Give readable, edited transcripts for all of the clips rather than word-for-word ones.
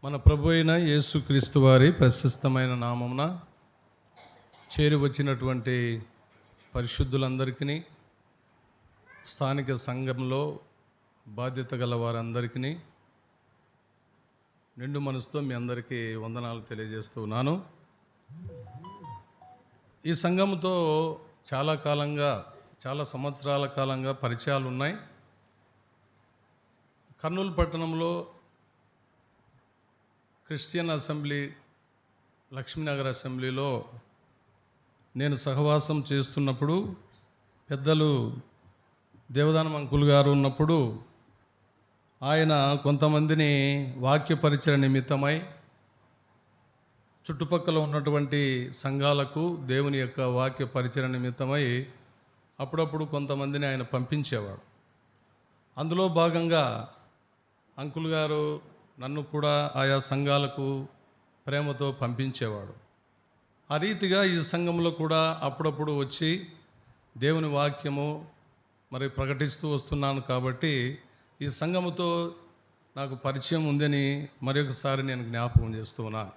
మన ప్రభు అయిన యేసుక్రీస్తు వారి ప్రశస్తమైన నామమున చేరి వచ్చినటువంటి పరిశుద్ధులందరికీ, స్థానిక సంఘంలో బాధ్యత గల వారందరికీ నిండు మనసుతో మీ అందరికీ వందనాలు తెలియజేస్తూ ఉన్నాను. ఈ సంఘంతో చాలా సంవత్సరాల కాలంగా పరిచయాలు ఉన్నాయి. కర్నూలు పట్టణంలో క్రిస్టియన్ అసెంబ్లీ, లక్ష్మీనగర్ అసెంబ్లీలో నేను సహవాసం చేస్తున్నప్పుడు పెద్దలు దేవదానం అంకుల్ గారు ఉన్నప్పుడు ఆయన కొంతమందిని వాక్య పరిచయ నిమిత్తమై చుట్టుపక్కల ఉన్నటువంటి సంఘాలకు దేవుని యొక్క వాక్య పరిచయ నిమిత్తమై అప్పుడప్పుడు కొంతమందిని ఆయన పంపించేవాడు. అందులో భాగంగా అంకుల్ గారు నన్ను కూడా ఆయా సంఘాలకు ప్రేమతో పంపించేవాడు. ఆ రీతిగా ఈ సంఘంలో కూడా అప్పుడప్పుడు వచ్చి దేవుని వాక్యము ప్రకటిస్తూ వస్తున్నాను. కాబట్టి ఈ సంఘముతో నాకు పరిచయం ఉందని మరొకసారి నేను జ్ఞాపకం చేస్తూ ఉన్నాను.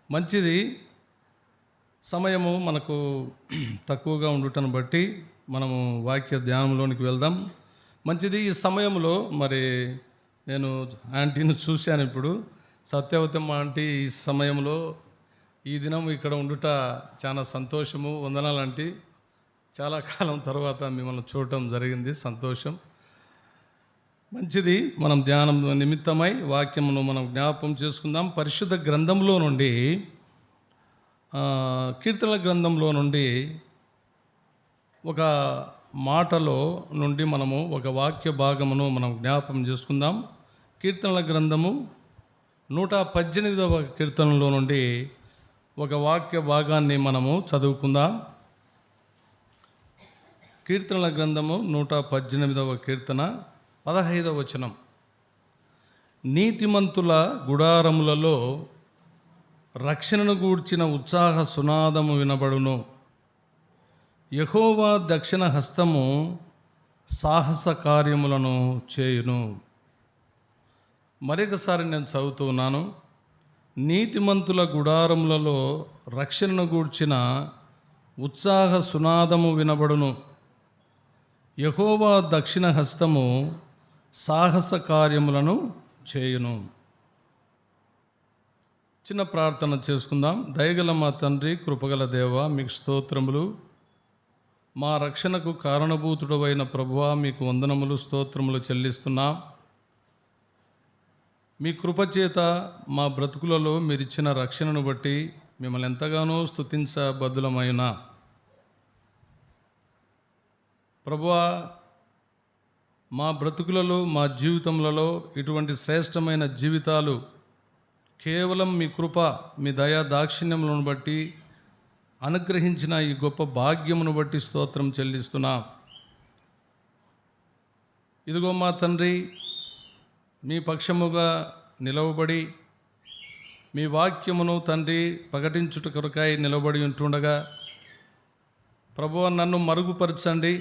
మంచిది, సమయము మనకు తక్కువగా ఉండుటను బట్టి మనము వాక్య ధ్యానంలోనికి వెళ్దాం. మంచిది. ఈ సమయంలో నేను ఆంటీని చూశాను. ఇప్పుడు సత్యవతమ్మ ఆంటీ ఈ సమయంలో ఈ దినం ఇక్కడ ఉండుట చాలా సంతోషము. వందనాలు ఆంటీ, చాలా కాలం తర్వాత మిమ్మల్ని చూడటం జరిగింది, సంతోషం. మంచిది. మనం ధ్యానం నిమిత్తమై వాక్యమును మనం జ్ఞాపకం చేసుకుందాం. పరిశుద్ధ గ్రంథంలో నుండి, కీర్తనల గ్రంథంలో నుండి ఒక మాటలో నుండి మనము ఒక వాక్య భాగమును మనం జ్ఞాపకం చేసుకుందాం. కీర్తనల గ్రంథము 118వ కీర్తనలో నుండి ఒక వాక్య భాగాన్ని మనము చదువుకుందాం. కీర్తనల గ్రంథము 118వ కీర్తన 15వ వచనం. నీతిమంతుల గుడారములలో రక్షణను గూర్చిన ఉత్సాహ సునాదము వినబడును. యెహోవా దక్షిణ హస్తము సాహస కార్యములను చేయును. మరొకసారి నేను చదువుతూ ఉన్నాను. నీతిమంతుల గుడారములలో రక్షణను గూర్చిన ఉత్సాహ సునాదము వినబడును. యెహోవా దక్షిణ హస్తము సాహస కార్యములను చేయును. చిన్న ప్రార్థన చేసుకుందాం. దయగల మా తండ్రి, కృపగల దేవ, మీకు స్తోత్రములు. మా రక్షణకు కారణభూతుడవైన ప్రభువా, మీకు వందనములు, స్తోత్రములు చెల్లిస్తున్నాం. మీ కృపచేత మా బ్రతుకులలో మీరిచ్చిన రక్షణను బట్టి మిమ్మల్ని ఎంతగానో స్తుతించబద్దులమైన ప్రభువా, మా బ్రతుకులలో, మా జీవితములలో ఇటువంటి శ్రేష్టమైన జీవితాలు కేవలం మీ కృప, మీ దయా దాక్షిణ్యములను బట్టి అనుగ్రహించిన ఈ గొప్ప భాగ్యమును బట్టి స్తోత్రం చెల్లిస్తున్నాం. ఇదిగో మా తండ్రి, మీ పక్షముగా నిలవబడి మీ వాక్యమును తండ్రి ప్రకటించుట కొరకై నిలబడి ఉంటుండగా ప్రభువా, నన్ను మరుగుపరచండి.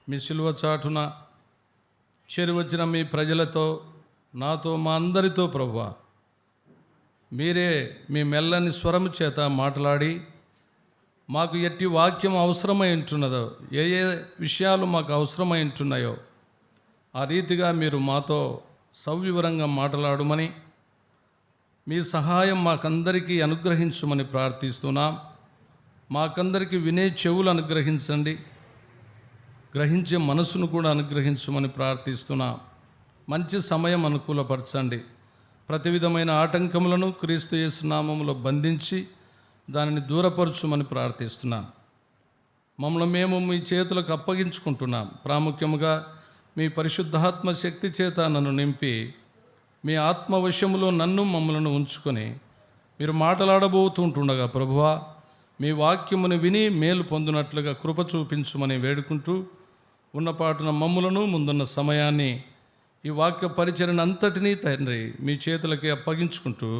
మీ శిలువ చాటున చేరువచ్చిన మీ ప్రజలతో, నాతో, మా అందరితో ప్రభువా, మీరే మీ మెల్లని స్వరము చేత మాట్లాడి మాకు ఎట్టి వాక్యం అవసరమై ఉంటున్నదో, ఏ ఏ విషయాలు మాకు అవసరమై ఉంటున్నాయో ఆ రీతిగా మీరు మాతో సవివరంగా మాట్లాడమని, మీ సహాయం మాకందరికీ అనుగ్రహించమని ప్రార్థిస్తున్నాం. మాకందరికీ వినే చెవులు అనుగ్రహించండి, గ్రహించే మనసును కూడా అనుగ్రహించమని ప్రార్థిస్తున్నాం. మంచి సమయం అనుకూలపరచండి. ప్రతి విధమైన ఆటంకములను క్రీస్తు యేసు నామములో బంధించి దానిని దూరపరచుమని ప్రార్థిస్తున్నాం. మమ్మల్ని మేము మీ చేతులకు అప్పగించుకుంటున్నాం. ప్రాముఖ్యముగా మీ పరిశుద్ధాత్మ శక్తి చేత నన్ను నింపి మీ ఆత్మవశములో మమ్మలను ఉంచుకొని మీరు మాట్లాడబోతుంటుండగా ప్రభువా, మీ వాక్యమును విని మేలు పొందినట్లుగా కృప చూపించుమని వేడుకుంటూ ఉన్నపాటున మమ్ములను, ముందున్న సమయాన్ని, ఈ వాక్య పరిచరణ అంతటినీ తండ్రి మీ చేతులకి అప్పగించుకుంటూ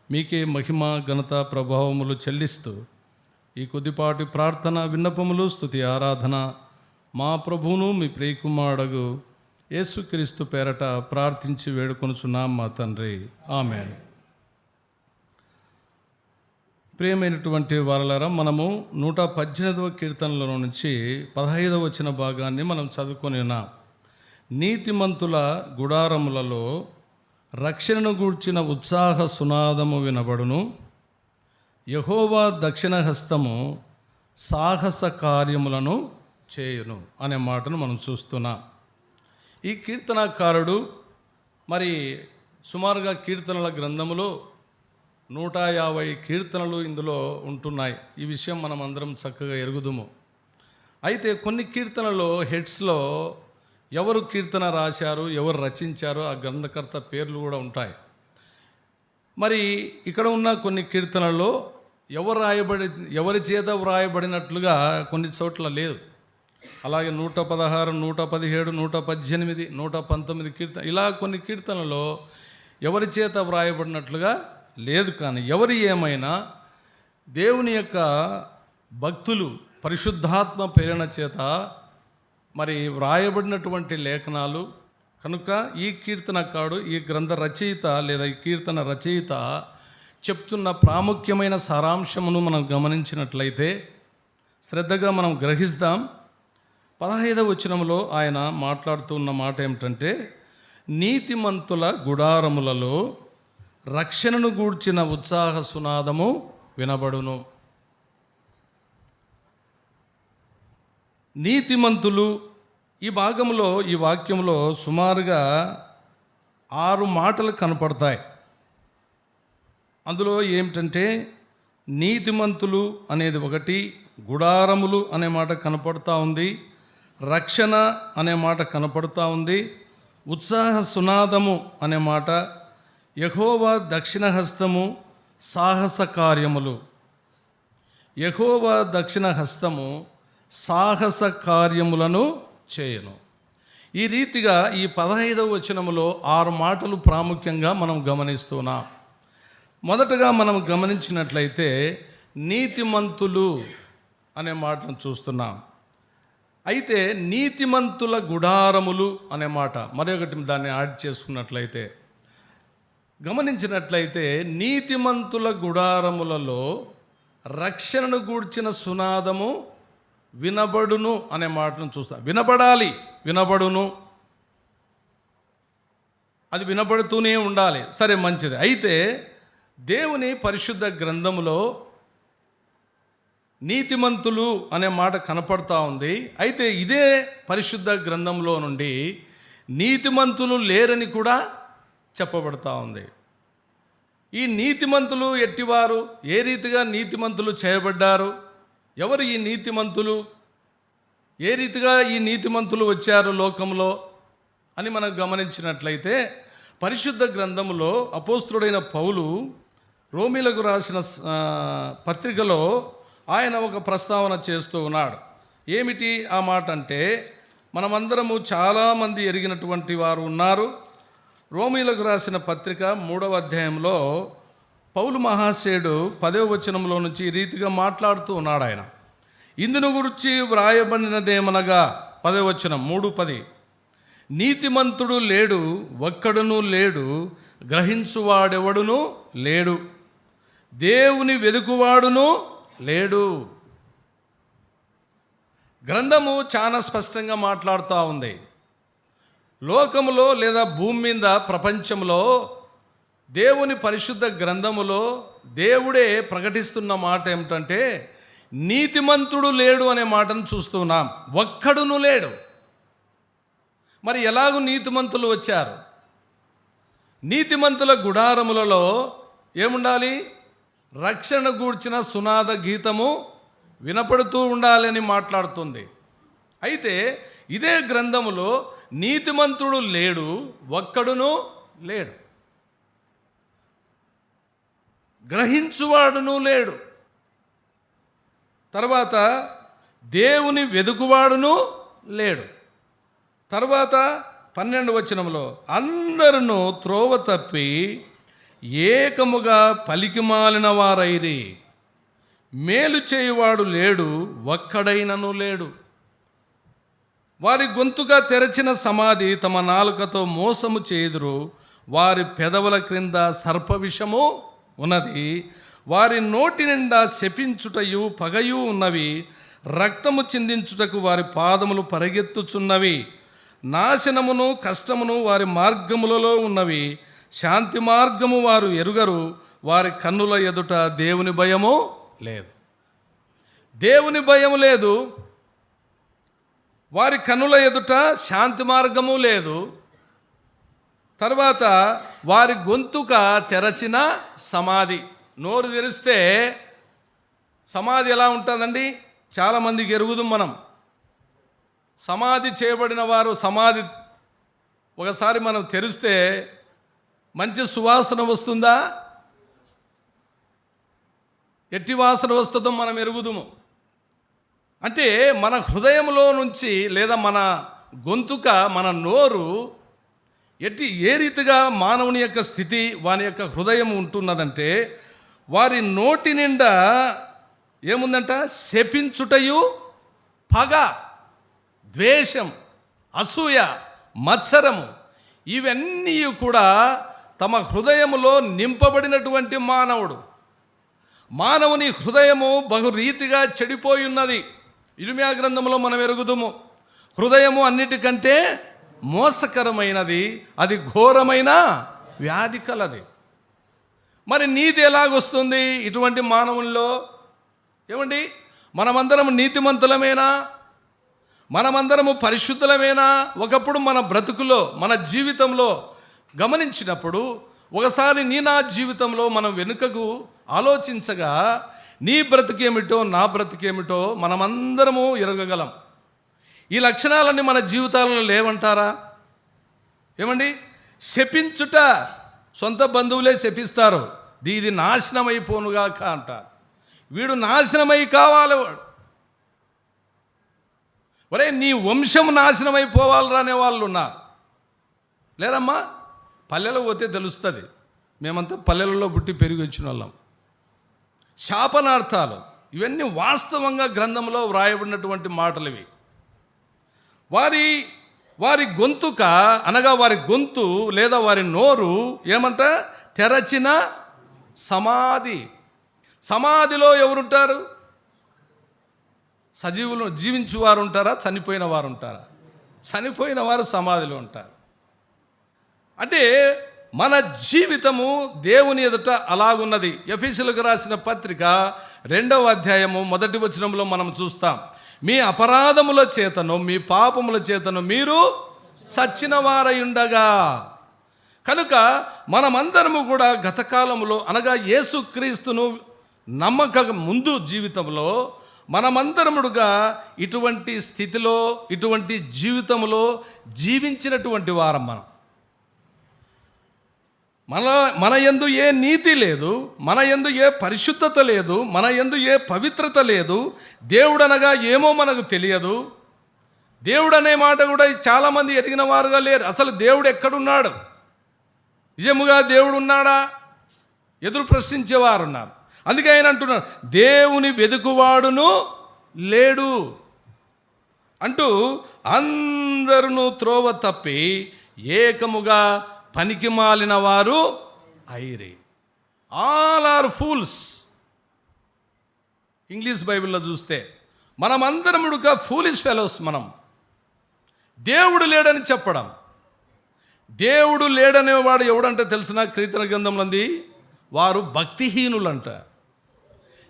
మీకే మహిమ, ఘనత, ప్రభావములు చెల్లిస్తూ ఈ కొద్దిపాటి ప్రార్థన, విన్నపములు, స్తుతి, ఆరాధన మా ప్రభువును మీ ప్రియకుమారుడు యేసుక్రీస్తు పేరట ప్రార్థించి వేడుకొనుచున్నాం మా తండ్రి. ఆమేన్. ప్రియమైనటువంటి వారలారా, మనము 118వ కీర్తనలో నుంచి 15వ వచన భాగాన్ని మనం చదువుకొని ఉన్నాం. నీతిమంతుల గుడారములలో రక్షణను గూర్చిన ఉత్సాహ సునాదము వినబడును, యెహోవా దక్షిణ హస్తము సాహస కార్యములను చేయును అనే మాటను మనం చూస్తున్నాం. ఈ కీర్తనాకారుడు మరి సుమారుగా కీర్తనల గ్రంథములో 150 కీర్తనలు ఇందులో ఉంటున్నాయి. ఈ విషయం మనం అందరం చక్కగా ఎరుగుదుము. అయితే కొన్ని కీర్తనలో హెడ్స్లో ఎవరు కీర్తన రాశారు, ఎవరు రచించారో ఆ గ్రంథకర్త పేర్లు కూడా ఉంటాయి. మరి ఇక్కడ ఉన్న కొన్ని కీర్తనల్లో ఎవరి చేత వ్రాయబడినట్లుగా కొన్ని చోట్ల లేదు. అలాగే 116, 117, 118, 119 కీర్తన, ఇలా కొన్ని కీర్తనలో ఎవరి చేత వ్రాయబడినట్లుగా లేదు. కానీ ఎవరి ఏమైనా దేవుని యొక్క భక్తులు పరిశుద్ధాత్మ ప్రేరణ చేత మరి వ్రాయబడినటువంటి లేఖనాలు కనుక ఈ కీర్తనకారుడు, ఈ గ్రంథ రచయిత లేదా ఈ కీర్తన రచయిత చెప్తున్న ప్రాముఖ్యమైన సారాంశమును మనం గమనించినట్లయితే శ్రద్ధగా మనం గ్రహిస్తాం. 15వ వచనంలో ఆయన మాట్లాడుతున్న మాట ఏమిటంటే, నీతిమంతుల గుడారములలో రక్షణను గూర్చిన ఉత్సాహ సునాదము వినబడును. నీతిమంతులు ఈ భాగంలో, ఈ వాక్యంలో సుమారుగా 6 మాటలు కనపడతాయి. అందులో ఏమిటంటే, నీతిమంతులు అనేది ఒకటి, గుడారములు అనే మాట కనపడుతూ ఉంది, రక్షణ అనే మాట కనపడుతూ ఉంది, ఉత్సాహ సునాదము అనే మాట, యెహోవా దక్షిణ హస్తము సాహస కార్యములు. యెహోవా దక్షిణ హస్తము సాహస కార్యములను చేయను. ఈ రీతిగా ఈ 15వ వచనములో 6 మాటలు ప్రాముఖ్యంగా మనం గమనిస్తున్నాం. మొదటగా మనం గమనించినట్లయితే నీతిమంతులు అనే మాటను చూస్తున్నాం. అయితే నీతిమంతుల గుడారములు అనే మాట మరొకటి దాన్ని యాడ్ చేసుకున్నట్లయితే గమనించినట్లయితే నీతిమంతుల గుడారములలో రక్షణను గూర్చిన సునాదము వినబడును అనే మాటను చూస్తాం. వినబడాలి, వినబడును, అది వినబడుతూనే ఉండాలి. సరే, మంచిది. అయితే దేవుని పరిశుద్ధ గ్రంథములో నీతిమంతులు అనే మాట కనపడుతూ ఉంది. అయితే ఇదే పరిశుద్ధ గ్రంథంలో నుండి నీతిమంతులు లేరని కూడా చెప్పబడతా ఉంది. ఈ నీతిమంతులు ఎట్టివారు, ఏ రీతిగా నీతిమంతులు చేయబడ్డారు, ఎవరు ఈ నీతిమంతులు, ఏ రీతిగా ఈ నీతిమంతులు వచ్చారు లోకంలో అని మనం గమనించినట్లయితే పరిశుద్ధ గ్రంథములో అపోస్తలుడైన పౌలు రోమీలకు రాసిన పత్రికలో ఆయన ఒక ప్రస్తావన చేస్తూ ఉన్నాడు. ఏమిటి ఆ మాట అంటే, మనమందరము చాలామంది ఎరిగినటువంటి వారు ఉన్నారు. రోమీలకు రాసిన పత్రిక 3వ అధ్యాయంలో పౌలు మహాశయుడు 10వ వచనంలో నుంచి ఈ రీతిగా మాట్లాడుతూ ఉన్నాడు. ఆయన ఇందును గురించి వ్రాయబడినదేమనగా 10వ వచనం 3:10, నీతిమంతుడు లేడు, ఒక్కడును లేడు, గ్రహించువాడెవడును లేడు, దేవుని వెదుకువాడును లేడు. గ్రంథము చాలా స్పష్టంగా మాట్లాడుతూ ఉంది. లోకములో లేదా భూమి మీద, ప్రపంచంలో దేవుని పరిశుద్ధ గ్రంథములో దేవుడే ప్రకటిస్తున్న మాట ఏమిటంటే, నీతిమంతుడు లేడు అనే మాటను చూస్తున్నాం. ఒక్కడును లేడు. మరి ఎలాగూ నీతిమంతులు వచ్చారు? నీతిమంతుల గుడారములలో ఏముండాలి? రక్షణ గూర్చిన సునాద గీతము వినపడుతూ ఉండాలని మాట్లాడుతుంది. అయితే ఇదే గ్రంథములో నీతిమంతుడు లేడు, ఒక్కడును లేడు, గ్రహించువాడును లేడు, తర్వాత దేవుని వెదుకువాడును లేడు. తర్వాత 12వ వచనంలో అందరును త్రోవ తప్పి ఏకముగా పలికిమాలిన వారైరి, మేలు చేయువాడు లేడు, ఒక్కడైనను లేడు. వారి గొంతుగా తెరచిన సమాధి తమ నాలుకతో మోసము చేయుదురు, వారి పెదవుల క్రింద సర్పవిషము ఉన్నది, వారి నోటి నిండా శపించుటయు పగయు ఉన్నవి, రక్తము చిందించుటకు వారి పాదములు పరిగెత్తుచున్నవి. నాశనమును కష్టమును వారి మార్గములలో ఉన్నవి, శాంతి మార్గము వారు ఎరుగరు. వారి కన్నుల ఎదుట దేవుని భయము లేదు. దేవుని భయము లేదు, వారి కన్నుల ఎదుట శాంతి మార్గము లేదు. తర్వాత వారి గొంతుక తెరచిన సమాధి. నోరు తెరిస్తే సమాధి ఎలా ఉంటుందండి? చాలామందికి ఎరుగుదు. మనం సమాధి చేయబడిన వారు సమాధి ఒకసారి మనం తెరిస్తే మంచి సువాసన వస్తుందా? ఎట్టి వాసన వస్తుందో మనం ఎరుగుదుము. అంటే మన హృదయంలో నుంచి లేదా మన గొంతుక, మన నోరు ఏ రీతిగా మానవుని యొక్క స్థితి, వాని యొక్క హృదయం ఉంటున్నదంటే, వారి నోటి నిండా ఏముందంట? శపించుటయు, పగ, ద్వేషం, అసూయ, మత్సరము, ఇవన్నీ కూడా తమ హృదయములో నింపబడినటువంటి మానవుని హృదయము బహురీతిగా చెడిపోయి ఉన్నది. ఇర్మీయా గ్రంథంలో మనం ఎరుగుదుము, హృదయము అన్నిటికంటే మోసకరమైనది, అది ఘోరమైన వ్యాధి కలది. మరి నీతి ఎలాగొస్తుంది ఇటువంటి మానవుల్లో? ఏమండి, మనమందరం నీతిమంతులమేనా? మనమందరము పరిశుద్ధులమేనా? ఒకప్పుడు మన బ్రతుకులో, మన జీవితంలో గమనించినప్పుడు, ఒకసారి నా జీవితంలో మనం వెనుకకు ఆలోచించగా నీ బ్రతుకేమిటో నా బ్రతుకేమిటో మనమందరము ఎరగగలం. ఈ లక్షణాలన్నీ మన జీవితాలలో లేవంటారా? ఏమండి, శపించుట, సొంత బంధువులే శపిస్తారు, ఇది నాశనమైపోనుగాక అంటారు. వీడు నాశనమై కావాలి, ఒరే నీ వంశం నాశనమైపోవాలరా అనే వాళ్ళు ఉన్నారు. లేరమ్మా, పల్లెలో పోతే తెలుస్తుంది. మేమంతా పల్లెలలో పుట్టి పెరిగి వచ్చిన వాళ్ళం. శాపనార్థాలు ఇవన్నీ వాస్తవంగా గ్రంథంలో వ్రాయబడినటువంటి మాటలు ఇవి. వారి గొంతుక అనగా వారి గొంతు లేదా వారి నోరు ఏమంట? తెరచిన సమాధి. సమాధిలో ఎవరుంటారు? సజీవులు, జీవించు వారు ఉంటారా? చనిపోయిన వారు ఉంటారా? చనిపోయిన వారు సమాధిలో ఉంటారు. అంటే మన జీవితము దేవుని ఎదుట అలాగున్నది. ఎఫెసీయులకు రాసిన పత్రిక 2వ అధ్యాయము 1వ వచనంలో మనం చూస్తాం, మీ అపరాధముల చేతను మీ పాపముల చేతను మీరు చచ్చిన వారై ఉండగా. కనుక మనమందరము కూడా గతకాలంలో అనగా యేసుక్రీస్తును నమ్మక ముందు జీవితంలో మనమందరముడుగా ఇటువంటి స్థితిలో, ఇటువంటి జీవితంలో జీవించినటువంటి వారం. మన యందు ఏ నీతి లేదు, మన యందు ఏ పరిశుద్ధత లేదు, మన యందు ఏ పవిత్రత లేదు. దేవుడు అనగా ఏమో మనకు తెలియదు. దేవుడు అనే మాట కూడా చాలామంది ఎదిగిన వారుగా లేరు. అసలు దేవుడు ఎక్కడున్నాడు? నిజముగా దేవుడు ఉన్నాడా? ఎదురు ప్రశ్నించేవారు ఉన్నారు. అందుకే ఆయన అంటున్నారు, దేవుని వెదుకువాడును లేడు అంటూ అందరూ త్రోవ తప్పి ఏకముగా పనికి మాలిన వారు ఐరి. All are fools. ఇంగ్లీష్ బైబిల్లో చూస్తే మనమందరముడుగా ఫూలిష్ ఫెలోస్. మనం దేవుడు లేడని చెప్పడం. దేవుడు లేడనేవాడు ఎవడంటే తెలిసిన కీర్తన గ్రంథంలో ఉంది, వారు భక్తిహీనులంట.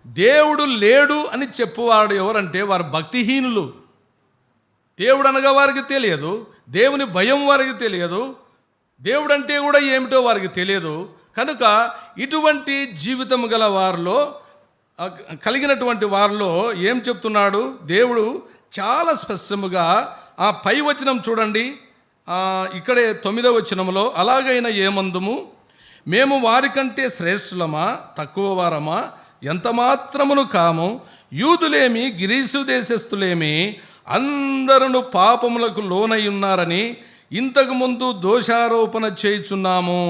దేవుడు లేడు అని చెప్పువాడు ఎవరంటే వారు భక్తిహీనులు. దేవుడు అనగా వారికి తెలియదు, దేవుని భయం వారికి తెలియదు, దేవుడు అంటే కూడా ఏమిటో వారికి తెలియదు. కనుక ఇటువంటి జీవితం గల వారిలో కలిగినటువంటి వారిలో ఏం చెప్తున్నాడు దేవుడు? చాలా స్పష్టముగా ఆ పై వచనం చూడండి, ఇక్కడే 9వ వచనంలో, అలాగైనా ఏమందుము, మేము వారికంటే శ్రేష్ఠులమా తక్కువ వారమా? ఎంత మాత్రమును కాము. యూదులేమి గిరీసు దేశస్థులేమి అందరూ పాపములకు లోనై ఉన్నారని ఇంతకుముందు దోషారోపణ చేయుచున్నాము.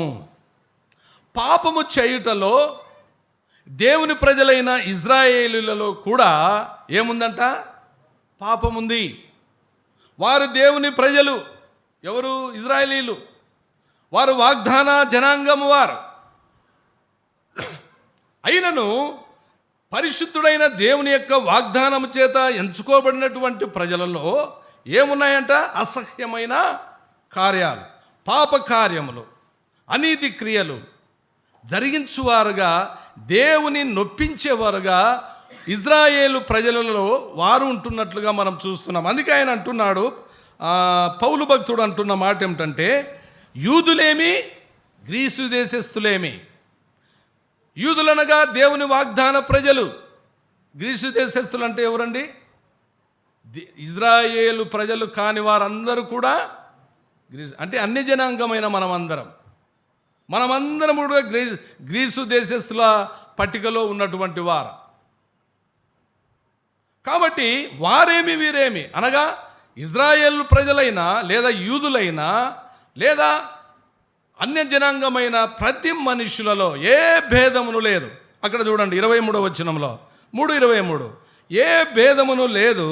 పాపము చేయుటలో దేవుని ప్రజలైన ఇజ్రాయేలీలలో కూడా ఏముందంట? పాపముంది. వారు దేవుని ప్రజలు. ఎవరు? ఇజ్రాయేలీలు. వారు వాగ్దాన జనాంగము వారు. అయినను పరిశుద్ధుడైన దేవుని యొక్క వాగ్దానము చేత ఎంచుకోబడినటువంటి ప్రజలలో ఏమున్నాయంట? అసహ్యమైన కార్యాలు, పాప కార్యములు, అనీతి క్రియలు జరిగించువారుగా, దేవుని నొప్పించేవారుగా ఇజ్రాయేలు ప్రజలలో వారు ఉంటున్నట్లుగా మనం చూస్తున్నాం. అందుకే ఆయన అంటున్నాడు, పౌలు భక్తుడు అంటున్న మాట ఏమిటంటే, యూదులేమి గ్రీసు దేశస్థులేమి. యూదులనగా దేవుని వాగ్దాన ప్రజలు, గ్రీసు దేశస్థులు అంటే ఎవరండి? ఇజ్రాయేలు ప్రజలు కాని వారందరూ కూడా గ్రీసు అంటే అన్య జనాంగమైన మనమందరం కూడా గ్రీసు దేశస్థుల పట్టికలో ఉన్నటువంటి వారు. కాబట్టి వారేమి వీరేమి అనగా ఇజ్రాయేలు ప్రజలైనా లేదా యూదులైనా లేదా అన్య జనాంగమైన ప్రతి మనుషులలో ఏ భేదమును లేదు. అక్కడ చూడండి 23వ వచనంలో 3:23, ఏ భేదమును లేదు,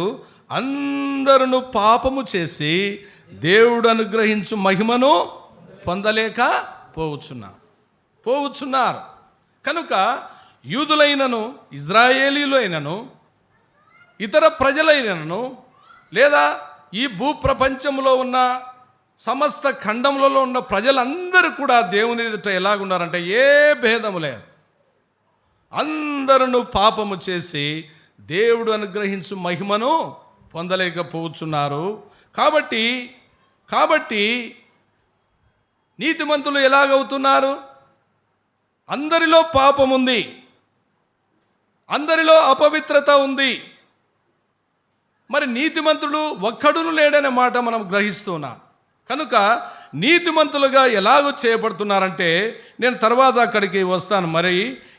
అందరూ పాపము చేసి దేవుడు అనుగ్రహించు మహిమను పొందలేక పోవుచున్నారు. కనుక యూదులైనను ఇజ్రాయేలీలైనను ఇతర ప్రజలైనను లేదా ఈ భూప్రపంచంలో ఉన్న సమస్త ఖండములలో ఉన్న ప్రజలందరూ కూడా దేవుని ఎదుట ఎలాగున్నారంటే ఏ భేదము లేదు, అందరూ పాపము చేసి దేవుడు అనుగ్రహించు మహిమను పొందలేకపోతున్నారు. కాబట్టి నీతిమంతులు ఎలాగవుతున్నారు? అందరిలో పాపం ఉంది, అందరిలో అపవిత్రత ఉంది. మరి నీతిమంతుడు ఒక్కడును లేడనే మాట మనం గ్రహిస్తున్నాం. కనుక నీతిమంతులుగా ఎలాగో చేయబడుతున్నారంటే, నేను తర్వాత అక్కడికి వస్తాను. మరి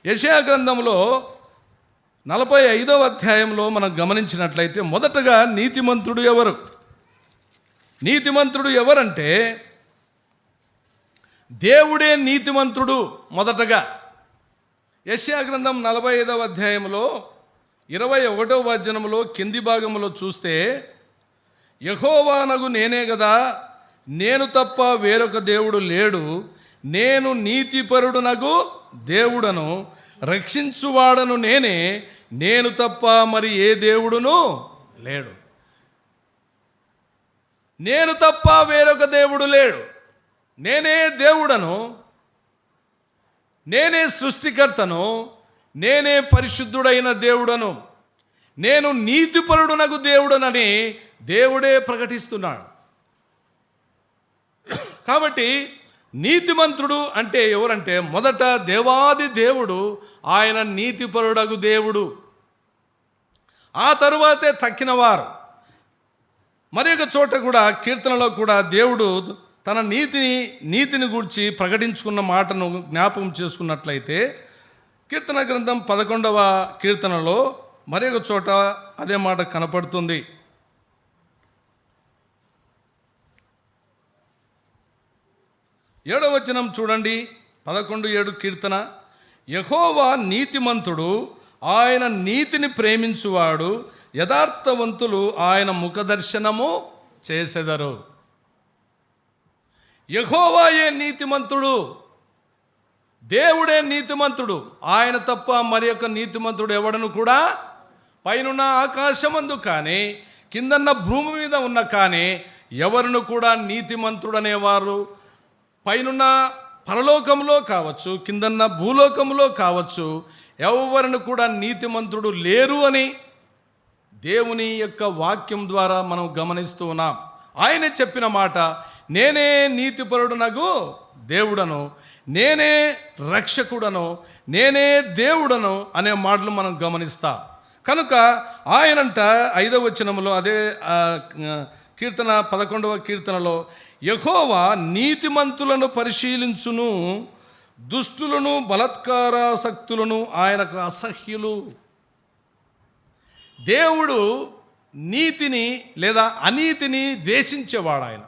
యెషయా గ్రంథంలో 45వ అధ్యాయంలో మనం గమనించినట్లయితే మొదటగా నీతిమంతుడు ఎవరు? నీతిమంతుడు ఎవరంటే దేవుడే నీతిమంతుడు. మొదటగా యెషయా గ్రంథం 45వ అధ్యాయంలో 21వ వచనంలో కింది భాగంలో చూస్తే, యెహోవానగు నేనే కదా, నేను తప్ప వేరొక దేవుడు లేడు, నేను నీతిపరుడునగు దేవుడను, రక్షించువాడను నేనే, నేను తప్ప మరి ఏ దేవుడును లేడు. నేను తప్ప వేరొక దేవుడు లేడు, నేనే దేవుడను, నేనే సృష్టికర్తను, నేనే పరిశుద్ధుడైన దేవుడను, నేను నీతిపరుడునగు దేవుడనని దేవుడే ప్రకటిస్తున్నాడు. కాబట్టి నీతిమంతుడు అంటే ఎవరంటే మొదట దేవాది దేవుడు, ఆయన నీతిపరుడగు దేవుడు. ఆ తరువాతే తక్కినవారు. మరి ఒక చోట కూడా కీర్తనలో కూడా దేవుడు తన నీతిని గూర్చి ప్రకటించుకున్న మాటను జ్ఞాపకం చేసుకున్నట్లయితే, కీర్తన గ్రంథం 11వ కీర్తనలో మరి ఒక చోట అదే మాట కనపడుతుంది. 7వ వచనం చూడండి, 11:7 కీర్తన. యెహోవా నీతిమంతుడు, ఆయన నీతిని ప్రేమించువాడు, యథార్థవంతులు ఆయన ముఖదర్శనము చేసెదరు. యెహోవాయే నీతిమంతుడు, దేవుడే నీతిమంతుడు. ఆయన తప్ప మరి యొక్క నీతిమంతుడు ఎవడను కూడా పైనున్న ఆకాశమందు కానీ కిందన్న భూమి మీద ఉన్న కానీ ఎవరిను కూడా నీతిమంతుడు అనేవారు పైనున్న పరలోకంలో కావచ్చు, కిందన్న భూలోకంలో కావచ్చు, ఎవరిని కూడా నీతిమంతుడు లేరు అని దేవుని యొక్క వాక్యం ద్వారా మనం గమనిస్తూ ఉన్నాం. ఆయనే చెప్పిన మాట, నేనే నీతిపరుడునగు దేవుడను, నేనే రక్షకుడను, నేనే దేవుడను అనే మాటలు మనం గమనిస్తాం. కనుక ఆయనంట 5వ వచనంలో అదే కీర్తన 11వ కీర్తనలో, యెహోవా నీతిమంతులను పరిశీలించును, దుష్టులను బలాత్కారాసక్తులను ఆయనకు అసహ్యులు. దేవుడు నీతిని లేదా అనీతిని ద్వేషించేవాడు. ఆయన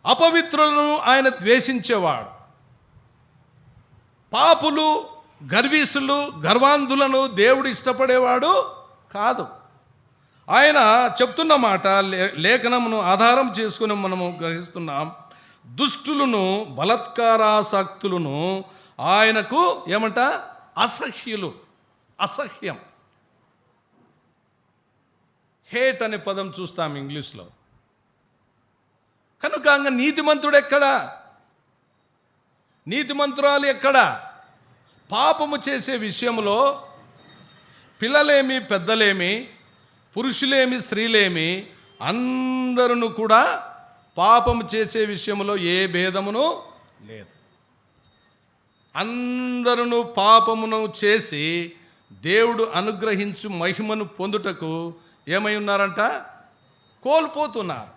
అపవిత్రులను ఆయన ద్వేషించేవాడు. పాపులు, గర్విష్ఠులు, గర్వాంధులను దేవుడు ఇష్టపడేవాడు కాదు. ఆయన చెప్తున్న మాట లేఖనమును ఆధారం చేసుకుని మనము గ్రహిస్తున్నాం. దుష్టులను బలాత్కారాసక్తులను ఆయనకు ఏమంట అసహ్యులు, అసహ్యం. హేట్ అనే పదం చూస్తాం ఇంగ్లీష్లో. కనుక నీతిమంతుడు ఎక్కడా, నీతిమంతురాలు ఎక్కడా? పాపము చేసే విషయంలో పిల్లలేమి పెద్దలేమి, పురుషులేమి స్త్రీలేమి, అందరూ కూడా పాపము చేసే విషయంలో ఏ భేదమును లేదు. అందరూ పాపమును చేసి దేవుడు అనుగ్రహించు మహిమను పొందుటకు ఏమై ఉన్నారంట? కోల్పోతున్నారు.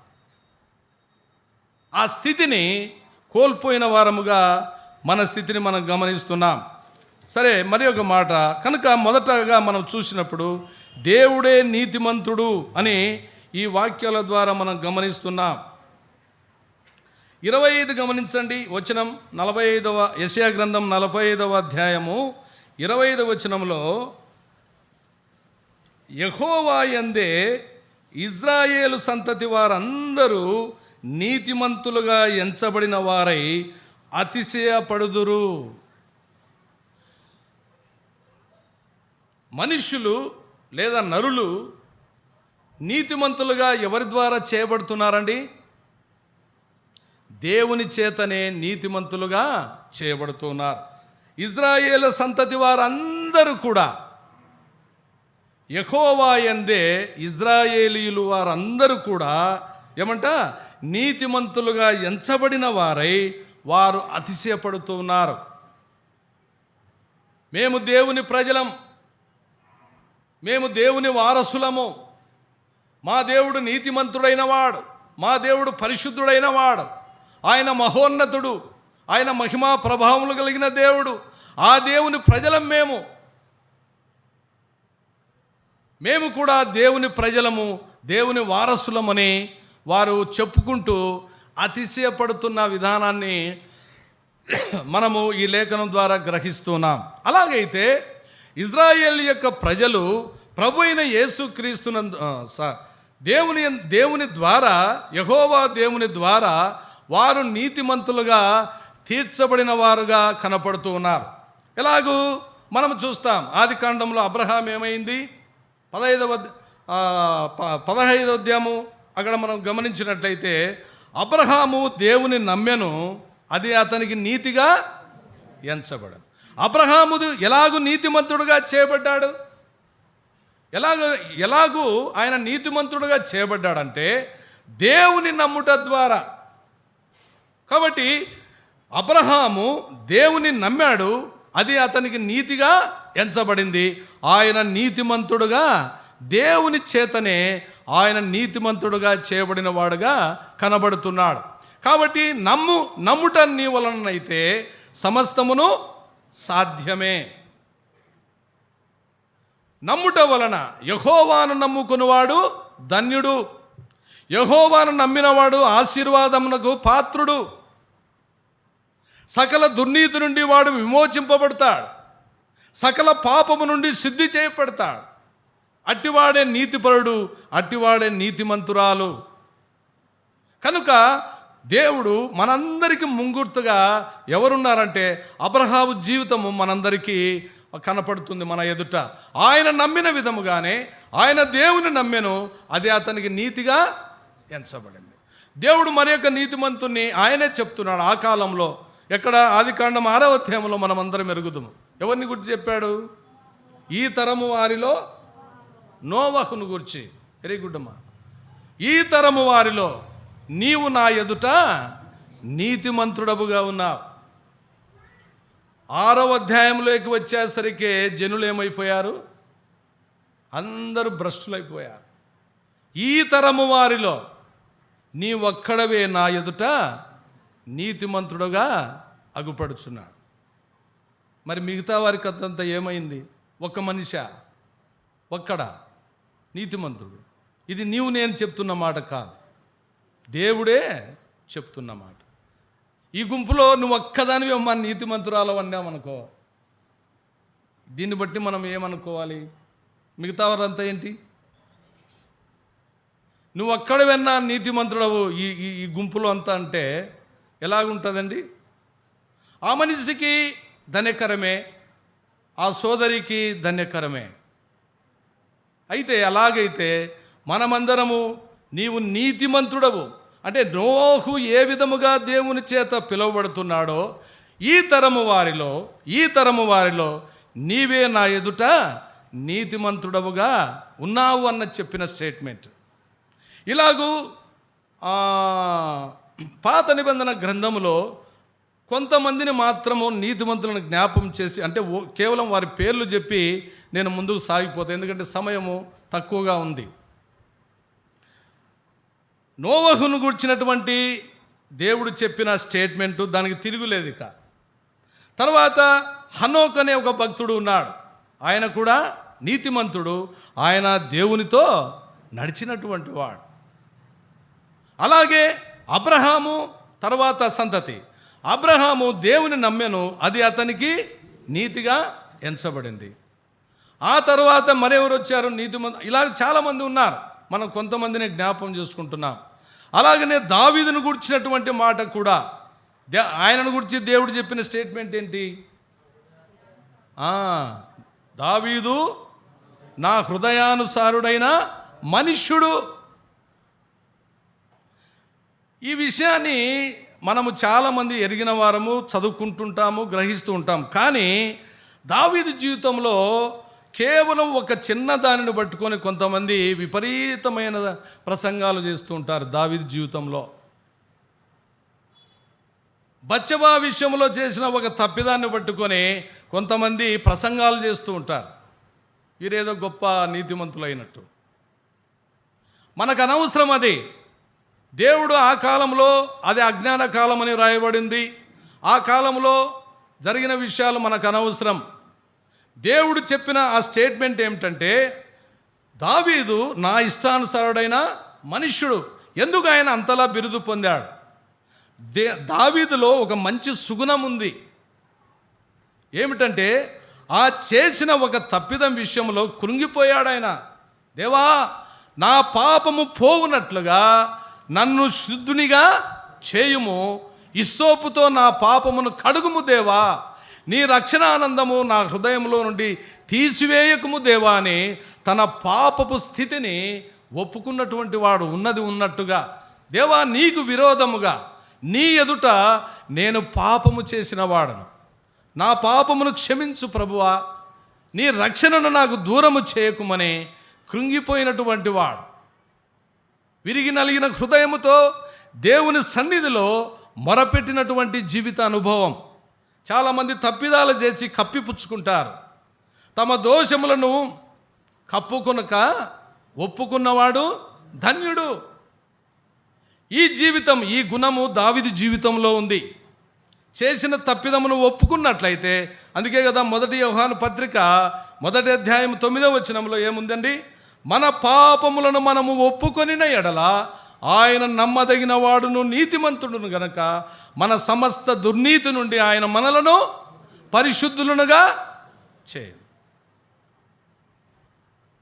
ఆ స్థితిని కోల్పోయిన వారముగా మన స్థితిని మనం గమనిస్తున్నాం. సరే, మరి ఒక మాట, కనుక మొదటగా మనం చూసినప్పుడు దేవుడే నీతిమంతుడు అని ఈ వాక్యాల ద్వారా మనం గమనిస్తున్నాం. 25 గమనించండి, వచనం 45వ యెషయా గ్రంథం 45వ అధ్యాయము 25వ వచనంలో, యెహోవా యందే ఇజ్రాయేలు సంతతి వారందరూ నీతిమంతులుగా ఎంచబడిన వారై అతిశయపడుదురు. మనుష్యులు లేదా నరులు నీతిమంతులుగా ఎవరి ద్వారా చేయబడుతున్నారండి? దేవుని చేతనే నీతిమంతులుగా చేయబడుతున్నారు. ఇజ్రాయేలు సంతతి వారందరూ కూడా యెహోవా యందే ఇజ్రాయేలీయులు వారందరూ కూడా ఏమంట? నీతిమంతులుగా ఎంచబడిన వారై వారు అతిశయపడుతున్నారు. మేము దేవుని ప్రజలం, మేము దేవుని వారసులము, మా దేవుడు నీతిమంతుడైన వాడు, మా దేవుడు పరిశుద్ధుడైన వాడు, ఆయన మహోన్నతుడు, ఆయన మహిమా ప్రభావములు కలిగిన దేవుడు, ఆ దేవుని ప్రజలం మేము కూడా దేవుని ప్రజలము, దేవుని వారసులమని వారు చెప్పుకుంటూ అతిశయపడుతున్న విధానాన్ని మనము ఈ లేఖనం ద్వారా గ్రహిస్తున్నాం. అలాగైతే ఇజ్రాయేల్ యొక్క ప్రజలు ప్రభు అయిన యేసుక్రీస్తునందు దేవుని ద్వారా, యెహోవా దేవుని ద్వారా వారు నీతిమంతులుగా తీర్చబడిన వారుగా కనపడుతూ ఉన్నారు. ఎలాగూ మనం చూస్తాం. ఆదికాండంలో అబ్రహాం ఏమైంది? 15వ అధ్యాయము అక్కడ మనం గమనించినట్లయితే, అబ్రహాము దేవుని నమ్మెను, అది అతనికి నీతిగా ఎంచబడను. అబ్రహాము ఎలాగూ నీతిమంతుడుగా చేయబడ్డాడు? ఎలాగూ ఆయన నీతిమంతుడుగా చేయబడ్డాడంటే దేవుని నమ్ముట ద్వారా. కాబట్టి అబ్రహాము దేవుని నమ్మాడు, అది అతనికి నీతిగా ఎంచబడింది. ఆయన నీతిమంతుడుగా, దేవుని చేతనే ఆయన నీతిమంతుడుగా చేయబడిన వాడుగా కనబడుతున్నాడు. కాబట్టి నమ్ముట నీ వలనైతే సమస్తమును సాధ్యమే. నమ్ముట వలన యెహోవాను నమ్ముకున్నవాడు ధన్యుడు, యెహోవాను నమ్మినవాడు ఆశీర్వాదమునకు పాత్రుడు. సకల దుర్నీతి నుండి వాడు విమోచింపబడతాడు, సకల పాపము నుండి శుద్ధి చేయబడతాడు. అట్టివాడే నీతిపరుడు, అట్టివాడే నీతిమంతురాలు. కనుక దేవుడు మనందరికీ ముంగుర్తుగా ఎవరున్నారంటే అబ్రహాము జీవితము మనందరికీ కనపడుతుంది మన ఎదుట. ఆయన నమ్మిన విధముగానే ఆయన దేవుని నమ్మెను, అది అతనికి నీతిగా ఎంచబడింది. దేవుడు మరి యొక్క నీతిమంతుణ్ణి ఆయనే చెప్తున్నాడు ఆ కాలంలో. ఎక్కడ? ఆదికాండం 6వ అధ్యాయంలో మనం అందరం ఎరుగుదుము. ఎవరిని గురించి చెప్పాడు? ఈ తరము వారిలో నోవహును గురించి. వెరీ గుడ్ అమ్మా. ఈ తరము వారిలో నీవు నా ఎదుట నీతిమంతుడవుగా ఉన్నావు. 6వ అధ్యాయంలోకి వచ్చేసరికి జనులు ఏమైపోయారు? అందరూ భ్రష్టులైపోయారు. ఈ తరము వారిలో నీ ఒక్కడవే నా ఎదుట నీతిమంతుడుగా అగుపడుచున్నాడు. మరి మిగతా వారికి అంతా ఏమైంది? ఒక్క మనిషి, ఒక్కడా నీతిమంతుడు. ఇది నీవు నేను చెప్తున్న మాట కాదు, దేవుడే చెప్తున్న మాట. ఈ గుంపులో నువ్వు ఒక్కదానివి అమ్మా నీతిమంతురాలు అన్నామనుకో, దీన్ని బట్టి మనం ఏమనుకోవాలి? మిగతా వారంతా ఏంటి? నువ్వు ఒక్కడవన్నా నీతిమంతుడవు ఈ గుంపులో అంతా అంటే ఎలాగుంటుందండి? ఆ మనిషికి ధనకరమే, ఆ సోదరికి ధన్యకరమే. అయితే అలాగైతే మనమందరము నీవు నీతిమంతుడవు అంటే నోహు ఏ విధముగా దేవుని చేత పిలువబడుతున్నాడో ఈ తరము వారిలో నీవే నా ఎదుట నీతిమంతుడవుగా ఉన్నావు అన్న చెప్పిన స్టేట్మెంట్. ఇలాగూ పాత నిబంధన గ్రంథములో కొంతమందిని మాత్రము నీతిమంతులను జ్ఞాపం చేసి అంటే కేవలం వారి పేర్లు చెప్పి నేను ముందుకు సాగిపోతాను, ఎందుకంటే సమయము తక్కువగా ఉంది. నోవహును గుర్చినటువంటి దేవుడు చెప్పిన స్టేట్మెంటు దానికి తిరుగులేదు. ఇక తర్వాత హనోక్ అనే ఒక భక్తుడు ఉన్నాడు, ఆయన కూడా నీతిమంతుడు, ఆయన దేవునితో నడిచినటువంటి వాడు. అలాగే అబ్రహాము తర్వాత సంతతి. అబ్రహాము దేవుని నమ్మెను, అది అతనికి నీతిగా ఎంచబడింది. ఆ తర్వాత మరెవరు వచ్చారు నీతిమంతులు, ఇలా చాలామంది ఉన్నారు, మనం కొంతమందిని జ్ఞాపం చేసుకుంటున్నాం. అలాగనే దావీదును గుర్చినటువంటి మాట కూడా ఆయనను గురించి దేవుడు చెప్పిన స్టేట్మెంట్ ఏంటి? దావీదు నా హృదయానుసారుడైన మనుష్యుడు. ఈ విషయాన్ని మనము చాలామంది ఎరిగిన వారము చదువుకుంటుంటాము, గ్రహిస్తూ ఉంటాం. కానీ దావీదు జీవితంలో కేవలం ఒక చిన్న దానిని పట్టుకొని కొంతమంది విపరీతమైన ప్రసంగాలు చేస్తూ ఉంటారు. దావీదు జీవితంలో బత్షెబా విషయంలో చేసిన ఒక తప్పిదాన్ని పట్టుకొని కొంతమంది ప్రసంగాలు చేస్తూ ఉంటారు, వీరేదో గొప్ప నీతిమంతులైనట్టు. మనకు అనవసరం అది. దేవుడు ఆ కాలంలో, అది అజ్ఞాన కాలం అని రాయబడింది, ఆ కాలంలో జరిగిన విషయాలు మనకు అనవసరం. దేవుడు చెప్పిన ఆ స్టేట్మెంట్ ఏమిటంటే, దావీదు నా ఇష్టానుసారుడైన మనుష్యుడు. ఎందుకు ఆయన అంతలా బిరుదు పొందాడు? దావీదులో ఒక మంచి సుగుణం ఉంది. ఏమిటంటే, ఆ చేసిన ఒక తప్పిదం విషయంలో కృంగిపోయాడు ఆయన. దేవా, నా పాపము పోవునట్లుగా నన్ను శుద్ధునిగా చేయుము, ఇస్సోపుతో నా పాపమును కడుగుము దేవా, నీ రక్షణానందము నా హృదయంలో నుండి తీసివేయకుము దేవా అని తన పాపపు స్థితిని ఒప్పుకున్నటువంటి వాడు. ఉన్నది ఉన్నట్టుగా, దేవా నీకు విరోధముగా నీ ఎదుట నేను పాపము చేసిన వాడను, నా పాపమును క్షమించు ప్రభువా, నీ రక్షణను నాకు దూరము చేయకుమని కృంగిపోయినటువంటి వాడు. విరిగి నలిగిన హృదయముతో దేవుని సన్నిధిలో మొరపెట్టినటువంటి జీవిత అనుభవం. చాలామంది తప్పిదాలు చేసి కప్పిపుచ్చుకుంటారు. తమ దోషములను కప్పుకొనక ఒప్పుకున్నవాడు ధన్యుడు. ఈ జీవితం, ఈ గుణము దావీదు జీవితంలో ఉంది. చేసిన తప్పిదమును ఒప్పుకున్నట్లయితే, అందుకే కదా 1 యోహాను పత్రిక 1వ అధ్యాయం 9వ వచనంలో ఏముందండి? మన పాపములను మనము ఒప్పుకొనిన ఎడల ఆయన నమ్మదగిన వాడును నీతిమంతుడును గనక మన సమస్త దుర్నీతి నుండి ఆయన మనలను పరిశుద్ధులునుగా చేయు.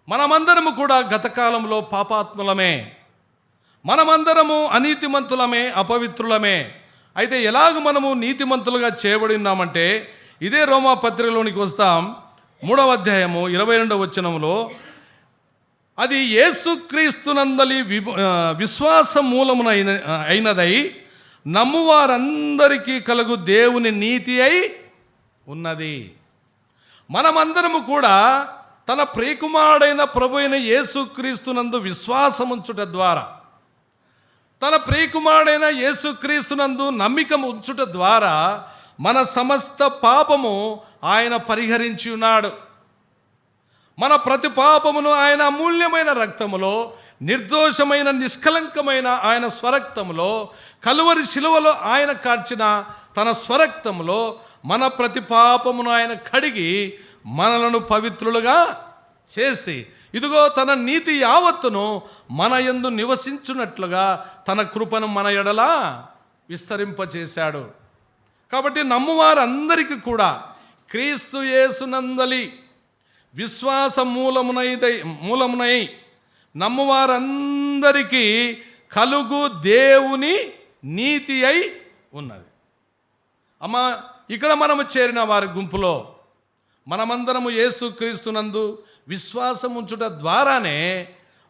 మనమందరము కూడా గతకాలంలో పాపాత్ములమే, మనమందరము అనీతిమంతులమే, అపవిత్రులమే. అయితే ఎలాగ మనము నీతిమంతులుగా చేయబడి ఉన్నామంటే, ఇదే రోమా పత్రికలోనికి వస్తాం, 3వ అధ్యాయము 22వ వచనంలో, అది యేసుక్రీస్తునందలి విశ్వాస మూలమున అయినదై నమ్మువారందరికీ కలుగు దేవుని నీతి అయి ఉన్నది. మనమందరము కూడా తన ప్రియకుమారుడైన ప్రభువైన యేసుక్రీస్తునందు విశ్వాసముంచుట ద్వారా, తన ప్రియకుమారుడైన యేసుక్రీస్తునందు నమ్మిక ఉంచుట ద్వారా మన సమస్త పాపము ఆయన పరిహరించి ఉన్నాడు. మన ప్రతి పాపమును ఆయన అమూల్యమైన రక్తములో, నిర్దోషమైన నిష్కలంకమైన ఆయన స్వరక్తములో, కలువరి శిలువలో ఆయన కార్చిన తన స్వరక్తములో మన ప్రతి పాపమును ఆయన కడిగి మనలను పవిత్రులుగా చేసి, ఇదిగో తన నీతి యావత్తును మన యందు నివసించున్నట్లుగా తన కృపను మన ఎడల విస్తరింపచేశాడు. కాబట్టి నమ్మువారందరికీ కూడా క్రీస్తు యేసునందలి విశ్వాస మూలమునై నమ్మువారందరికీ కలుగు దేవుని నీతి అయి ఉన్నది. అమ్మా, ఇక్కడ మనము చేరిన వారి గుంపులో మనమందరము యేసుక్రీస్తునందు విశ్వాసం ఉంచుట ద్వారానే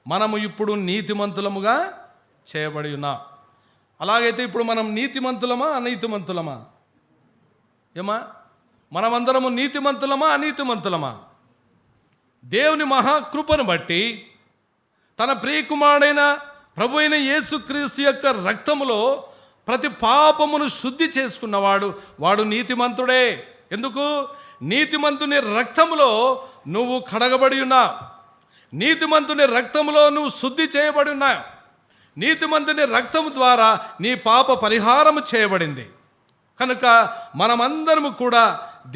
మనము ఇప్పుడు నీతిమంతులముగా చేయబడి ఉన్నాం. అలాగైతే ఇప్పుడు మనం నీతిమంతులమా అనీతిమంతులమా? ఏమా మనమందరము నీతిమంతులమా అనీతిమంతులమా? దేవుని మహాకృపను బట్టి తన ప్రియకుమారుడైన ప్రభు అయిన యేసుక్రీస్తు యొక్క రక్తములో ప్రతి పాపమును శుద్ధి చేసుకున్నవాడు వాడు నీతిమంతుడే. ఎందుకు? నీతిమంతుని రక్తములో నువ్వు కడగబడి ఉన్నావు. నీతిమంతుని రక్తములో నువ్వు శుద్ధి చేయబడి ఉన్నావు. నీతిమంతుని రక్తము ద్వారా నీ పాప పరిహారము చేయబడింది. కనుక మనమందరము కూడా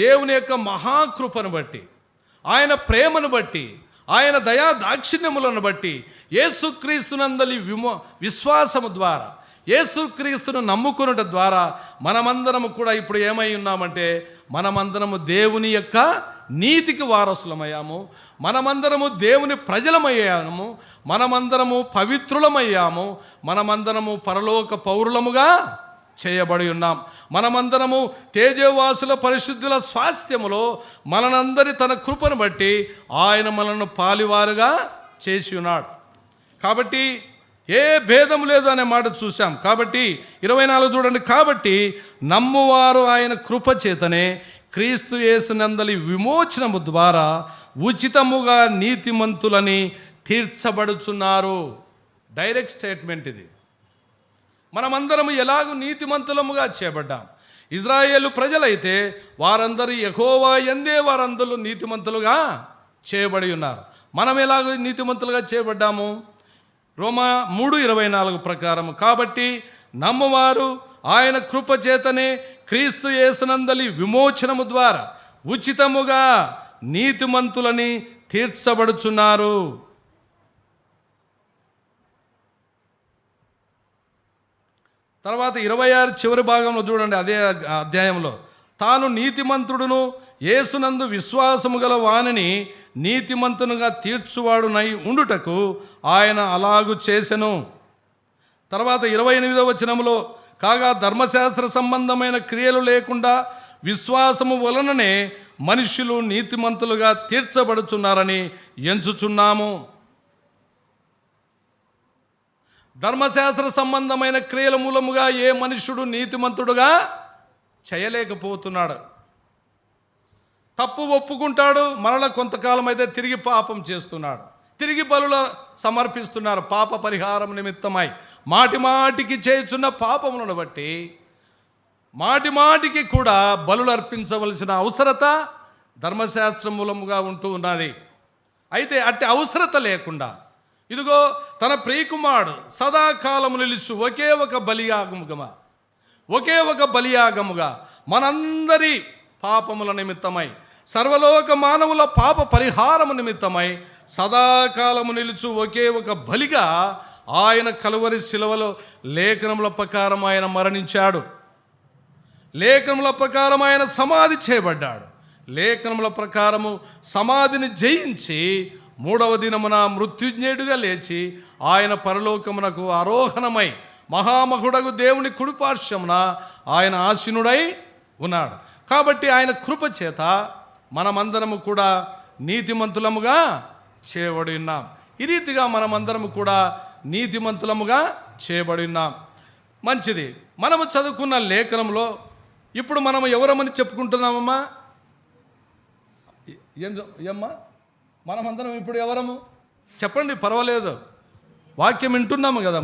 దేవుని యొక్క మహాకృపను బట్టి, ఆయన ప్రేమను బట్టి, ఆయన దయా దాక్షిణ్యములను బట్టి, యేసుక్రీస్తునందలి విశ్వాసము ద్వారా, యేసుక్రీస్తును నమ్ముకునుట ద్వారా మనమందరము కూడా ఇప్పుడు ఏమై ఉన్నామంటే మనమందరము దేవుని యొక్క నీతికి వారసులమయ్యాము. మనమందరము దేవుని ప్రజలమయ్యాము. మనమందరము పవిత్రులమయ్యాము. మనమందరము పరలోక పౌరులముగా చేయబడి ఉన్నాం. మనమందరము తేజవాసుల పరిశుద్ధుల స్వాస్థ్యములో మనందరి తన కృపను బట్టి ఆయన మనల్ని పాలివారుగా చేసి ఉన్నాడు. కాబట్టి ఏ భేదం లేదు అనే మాట చూసాం. కాబట్టి 24 చూడండి. కాబట్టి నమ్మువారు ఆయన కృప చేతనే క్రీస్తు యేసునందలి విమోచనము ద్వారా ఉచితముగా నీతిమంతులని తీర్చబడుచున్నారు. డైరెక్ట్ స్టేట్మెంట్ ఇది. మనమందరము ఎలాగూ నీతిమంతులముగా చేయబడ్డాం. ఇజ్రాయేలు ప్రజలైతే వారందరూ యెహోవా యందే వారందరూ నీతిమంతులుగా చేయబడి ఉన్నారు. మనం ఎలాగో నీతిమంతులుగా చేయబడ్డాము? రోమా 3:24 ప్రకారం కాబట్టి నమ్మవారు ఆయన కృపచేతనే క్రీస్తు యేసునందలి విమోచనము ద్వారా ఉచితముగా నీతిమంతులని తీర్చబడుచున్నారు. తర్వాత 26 చివరి భాగంలో చూడండి. అదే అధ్యాయంలో తాను నీతిమంతుడును యేసునందు విశ్వాసము గల వానిని నీతిమంతునిగా తీర్చువాడునై ఉండుటకు ఆయన అలాగు చేసెను. తర్వాత 28వ వచనములో కాగా ధర్మశాస్త్ర సంబంధమైన క్రియలు లేకుండా విశ్వాసము వలననే మనుష్యులు నీతిమంతులుగా తీర్చబడుచున్నారని ఎంచుచున్నాము. ధర్మశాస్త్ర సంబంధమైన క్రియల మూలముగా ఏ మనుష్యుడు నీతిమంతుడుగా చేయలేకపోతున్నాడు. తప్పు ఒప్పుకుంటాడు, మరల కొంతకాలం అయితే తిరిగి పాపం చేస్తున్నాడు. తిరిగి బలుల సమర్పిస్తున్నారు పాప పరిహారం నిమిత్తమై. మాటి మాటికి చేయుచున్న పాపములను బట్టి మాటి మాటికి కూడా బలులు అర్పించవలసిన అవసరత ధర్మశాస్త్రం మూలముగా ఉంటూ ఉన్నది. అయితే అట్టి అవసరత లేకుండా ఇదిగో తన ప్రియకుమారుడు సదాకాలము నిలుచు ఒకే ఒక బలియాగముగా మనందరి పాపముల నిమిత్తమై సర్వలోక మానవుల పాప పరిహారము నిమిత్తమై సదాకాలము నిలుచు ఒకే ఒక బలిగా ఆయన కలువరి శిలువలో లేఖనముల ప్రకారం ఆయన మరణించాడు. లేఖనముల ప్రకారం ఆయన సమాధి చేయబడ్డాడు. లేఖనముల ప్రకారము సమాధిని జయించి 3వ దినమున మృత్యుంజయుడుగా లేచి ఆయన పరలోకమునకు ఆరోహణమై మహామహుడగు దేవుని కుడిపార్శ్వమున ఆయన ఆసీనుడై ఉన్నాడు. కాబట్టి ఆయన కృప చేత మనమందరము కూడా నీతిమంతులముగా చేయబడి ఉన్నాం. ఈ రీతిగా మనమందరము కూడా నీతిమంతులముగా చేయబడి ఉన్నాం. మంచిది. మనము చదువుకున్న లేఖనంలో ఇప్పుడు మనము ఎవరమని చెప్పుకుంటున్నామమ్మా? ఏమ్మా మనమందరం ఇప్పుడు ఎవరము చెప్పండి, పర్వాలేదు. వాక్యం వింటున్నాము కదా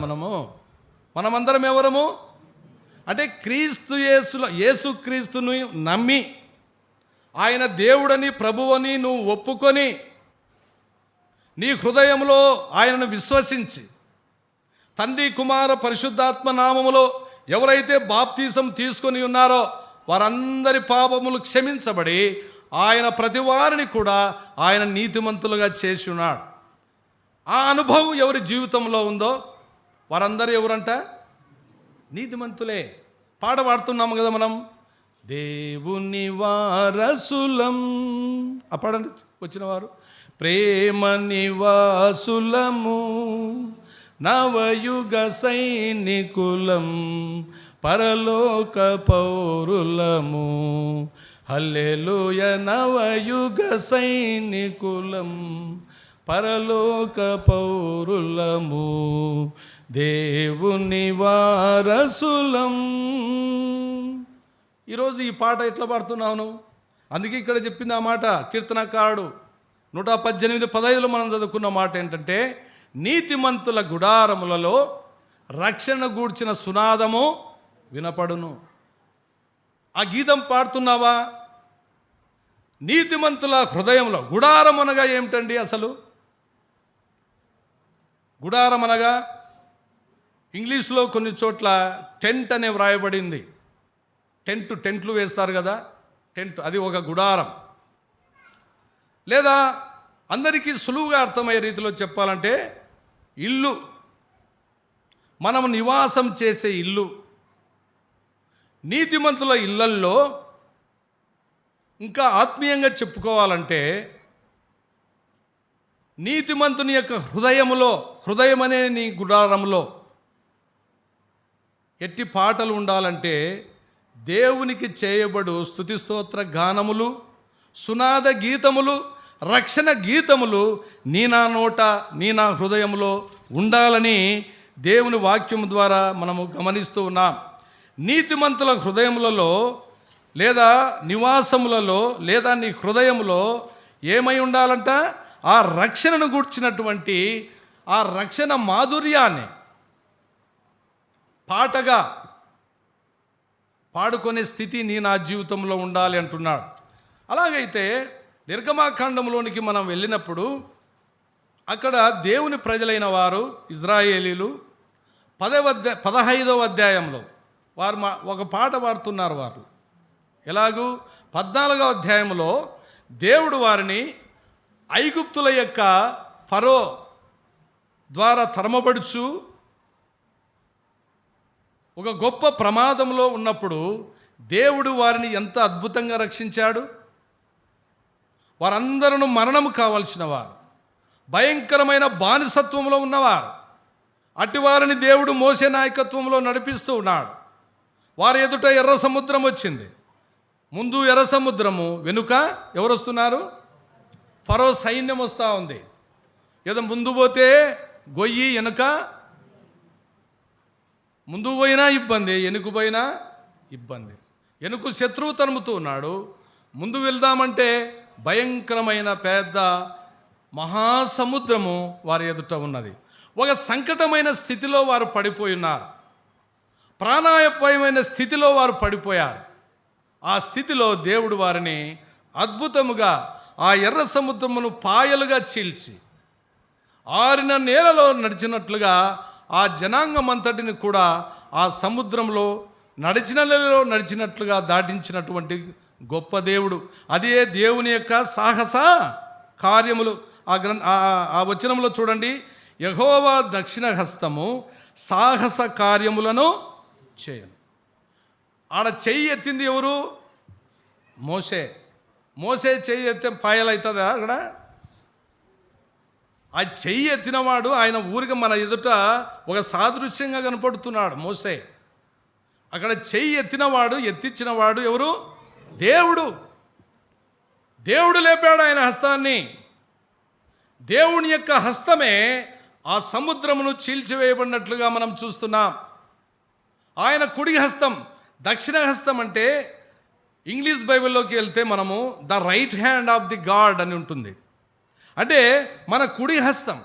మనమందరం ఎవరము అంటే యేసుక్రీస్తుని నమ్మి ఆయన దేవుడని ప్రభువని నువ్వు ఒప్పుకొని నీ హృదయంలో ఆయనను విశ్వసించి తండ్రి కుమార పరిశుద్ధాత్మ నామములో ఎవరైతే బాప్తీసం తీసుకొని ఉన్నారో వారందరి పాపములు క్షమించబడి ఆయన ప్రతి వారిని కూడా ఆయన నీతిమంతులుగా చేసి ఉన్నాడు. ఆ అనుభవం ఎవరి జీవితంలో ఉందో వారందరూ ఎవరంట? నీతిమంతులే. పాట పాడుతున్నాము కదా మనం, దేవుని వారసులం. ఆ పాడండి వచ్చిన వారు. ప్రేమ నివాసులము నవయుగ సైనికులం పరలోక పౌరులము హల్లెలూయ నవయుగ సైనికులం, పరలోక పౌరులము, దేవుని వారసులం. ఈరోజు ఈ పాట ఎట్లా పాడుతున్నాను? అందుకే ఇక్కడ చెప్పింది ఆ మాట. కీర్తనకారుడు 118:15 మనం చదువుకున్న మాట ఏంటంటే, నీతిమంతుల గుడారములలో రక్షణ గూర్చిన సునాదము వినపడును. ఆ గీతం పాడుతున్నావా? నీతిమంతుల హృదయంలో. గుడారం అనగా ఏమిటండి అసలు? గుడారం అనగా ఇంగ్లీష్లో కొన్ని చోట్ల టెంట్ అనే వ్రాయబడింది. టెంట్లు వేస్తారు కదా, టెంట్, అది ఒక గుడారం. లేదా అందరికీ సులువుగా అర్థమయ్యే రీతిలో చెప్పాలంటే ఇల్లు, మనం నివాసం చేసే ఇల్లు. నీతిమంతుల ఇళ్లల్లో ఇంకా ఆత్మీయంగా చెప్పుకోవాలంటే నీతిమంతుని యొక్క హృదయం అనే నీ గుడారంలో ఎట్టి పాటలు ఉండాలంటే దేవునికి చేయబడు స్తుతి స్తోత్ర గానములు, సునాద గీతములు, రక్షణ గీతములు నీ నా నోట, నీ నా హృదయంలో ఉండాలని దేవుని వాక్యం ద్వారా మనము గమనిస్తూ ఉన్నాం. నీతిమంతుల హృదయములలో లేదా నివాసములలో లేదా నీ హృదయంలో ఏమై ఉండాలంట? ఆ రక్షణను గూర్చినటువంటి ఆ రక్షణ మాధుర్యాన్ని పాటగా పాడుకునే స్థితి నీ నా జీవితంలో ఉండాలి అంటున్నాడు. అలాగైతే నిర్గమాకాండంలోనికి మనం వెళ్ళినప్పుడు అక్కడ దేవుని ప్రజలైన వారు ఇజ్రాయేలీలు 15వ అధ్యాయంలో వారు ఒక పాట పాడుతున్నారు. వారు ఎలాగూ 14వ అధ్యాయంలో దేవుడు వారిని ఐగుప్తుల యొక్క ఫరో ద్వారా తరమబడుచు ఒక గొప్ప ప్రమాదంలో ఉన్నప్పుడు దేవుడు వారిని ఎంత అద్భుతంగా రక్షించాడు. వారందరూ మరణము కావలసిన వారు, భయంకరమైన బానిసత్వంలో ఉన్నవారు. అట్టి వారిని దేవుడు మోసే నాయకత్వంలో నడిపిస్తూ ఉన్నాడు. వారి ఎదుట ఎర్ర సముద్రం వచ్చింది. ముందు ఎర్ర సముద్రము, వెనుక ఎవరు వస్తున్నారు? ఫరో సైన్యం వస్తూ ఉంది. ఏదో ముందు పోతే గొయ్యి, వెనుక ముందు పోయినా ఇబ్బంది, వెనుక పోయినా ఇబ్బంది. వెనుక శత్రువు తరుముతూ ఉన్నాడు, ముందు వెళ్దామంటే భయంకరమైన పెద్ద మహాసముద్రము వారి ఎదుట ఉన్నది. ఒక సంకటమైన స్థితిలో వారు పడిపోయి ఉన్నారు. ప్రాణాపాయమైన స్థితిలో వారు పడిపోయారు. ఆ స్థితిలో దేవుడు వారిని అద్భుతముగా ఆ ఎర్ర సముద్రమును పాయలుగా చీల్చి ఆరిన నేలలో నడిచినట్లుగా ఆ జనాంగమంతటిని కూడా ఆ సముద్రంలో నడిచినట్లుగా దాటించినటువంటి గొప్ప దేవుడు. అదే దేవుని యొక్క సాహస కార్యములు. ఆ వచనంలో చూడండి, యెహోవా దక్షిణ హస్తము సాహస కార్యములను చేయను. ఆడ చెయ్యి ఎత్తింది ఎవరు? మోసే చెయ్యి ఎత్తే పాయలవుతుందా? అక్కడ ఆ చెయ్యి ఎత్తినవాడు ఆయన ఊరికి మన ఎదుట ఒక సాదృశ్యంగా కనపడుతున్నాడు మోసే. అక్కడ చెయ్యి ఎత్తించినవాడు ఎవరు? దేవుడు లేపాడు ఆయన హస్తాన్ని. దేవుని యొక్క హస్తమే ఆ సముద్రమును చీల్చివేయబడినట్లుగా మనం చూస్తున్నాం. ఆయన కుడి హస్తం, దక్షిణ హస్తం అంటే ఇంగ్లీష్ బైబిల్లోకి వెళ్తే మనము the right hand of the God అని ఉంటుంది. అంటే మన కుడి హస్తం.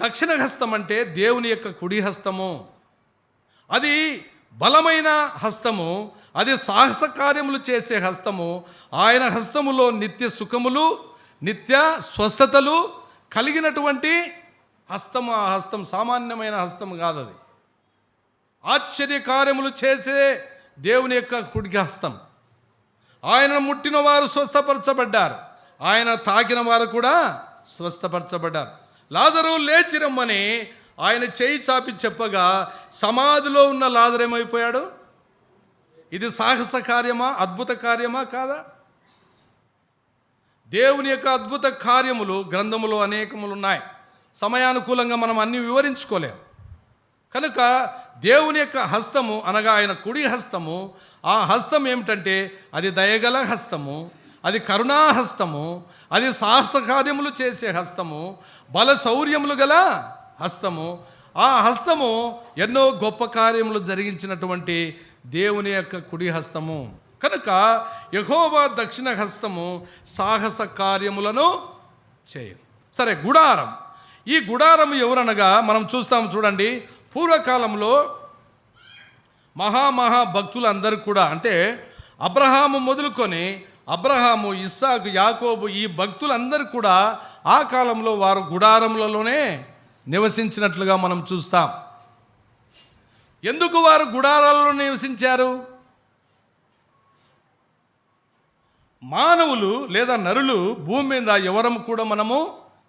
దక్షిణ హస్తం అంటే దేవుని యొక్క కుడి హస్తము. అది బలమైన హస్తము, అది సాహస కార్యములు చేసే హస్తము. ఆయన హస్తములో నిత్య సుఖములు, నిత్య స్వస్థతలు కలిగినటువంటి హస్తము. ఆ హస్తం సామాన్యమైన హస్తం కాదు. అది ఆశ్చర్య కార్యములు చేసే దేవుని యొక్క కుడి హస్తం. ఆయనను ముట్టిన వారు స్వస్థపరచబడ్డారు, ఆయన తాకిన వారు కూడా స్వస్థపరచబడ్డారు. లాజరు లేచి రమ్మని ఆయన చేయి చాపి చెప్పగా సమాధిలో ఉన్న లాజరు ఏమైపోయాడు? ఇది సాహస కార్యమా, అద్భుత కార్యమా కాదా? దేవుని యొక్క అద్భుత కార్యములు గ్రంథములో అనేకములు ఉన్నాయి. సమయానుకూలంగా మనం అన్ని వివరించుకోలేం. కనుక దేవుని యొక్క హస్తము అనగా ఆయన కుడి హస్తము, ఆ హస్తం ఏమిటంటే అది దయగల హస్తము, అది కరుణాహస్తము, అది సాహస కార్యములు చేసే హస్తము, బల శౌర్యములు గల హస్తము. ఆ హస్తము ఎన్నో గొప్ప కార్యములు జరిగించినటువంటి దేవుని యొక్క కుడి హస్తము. కనుక యెహోవా దక్షిణ హస్తము సాహస కార్యములను చేయదు. సరే, గుడారం. ఈ గుడారం ఎవరనగా మనం చూస్తాం చూడండి. పూర్వకాలంలో మహా భక్తులందరూ కూడా, అంటే అబ్రహాము మొదలుకొని అబ్రహాము, ఇస్సాకు, యాకోబు, ఈ భక్తులందరూ కూడా ఆ కాలంలో వారు గుడారములలోనే నివసించినట్లుగా మనం చూస్తాం. ఎందుకు వారు గుడారాలలో నివసించారు? మానవులు లేదా నరులు భూమి మీద ఎవరము కూడా మనము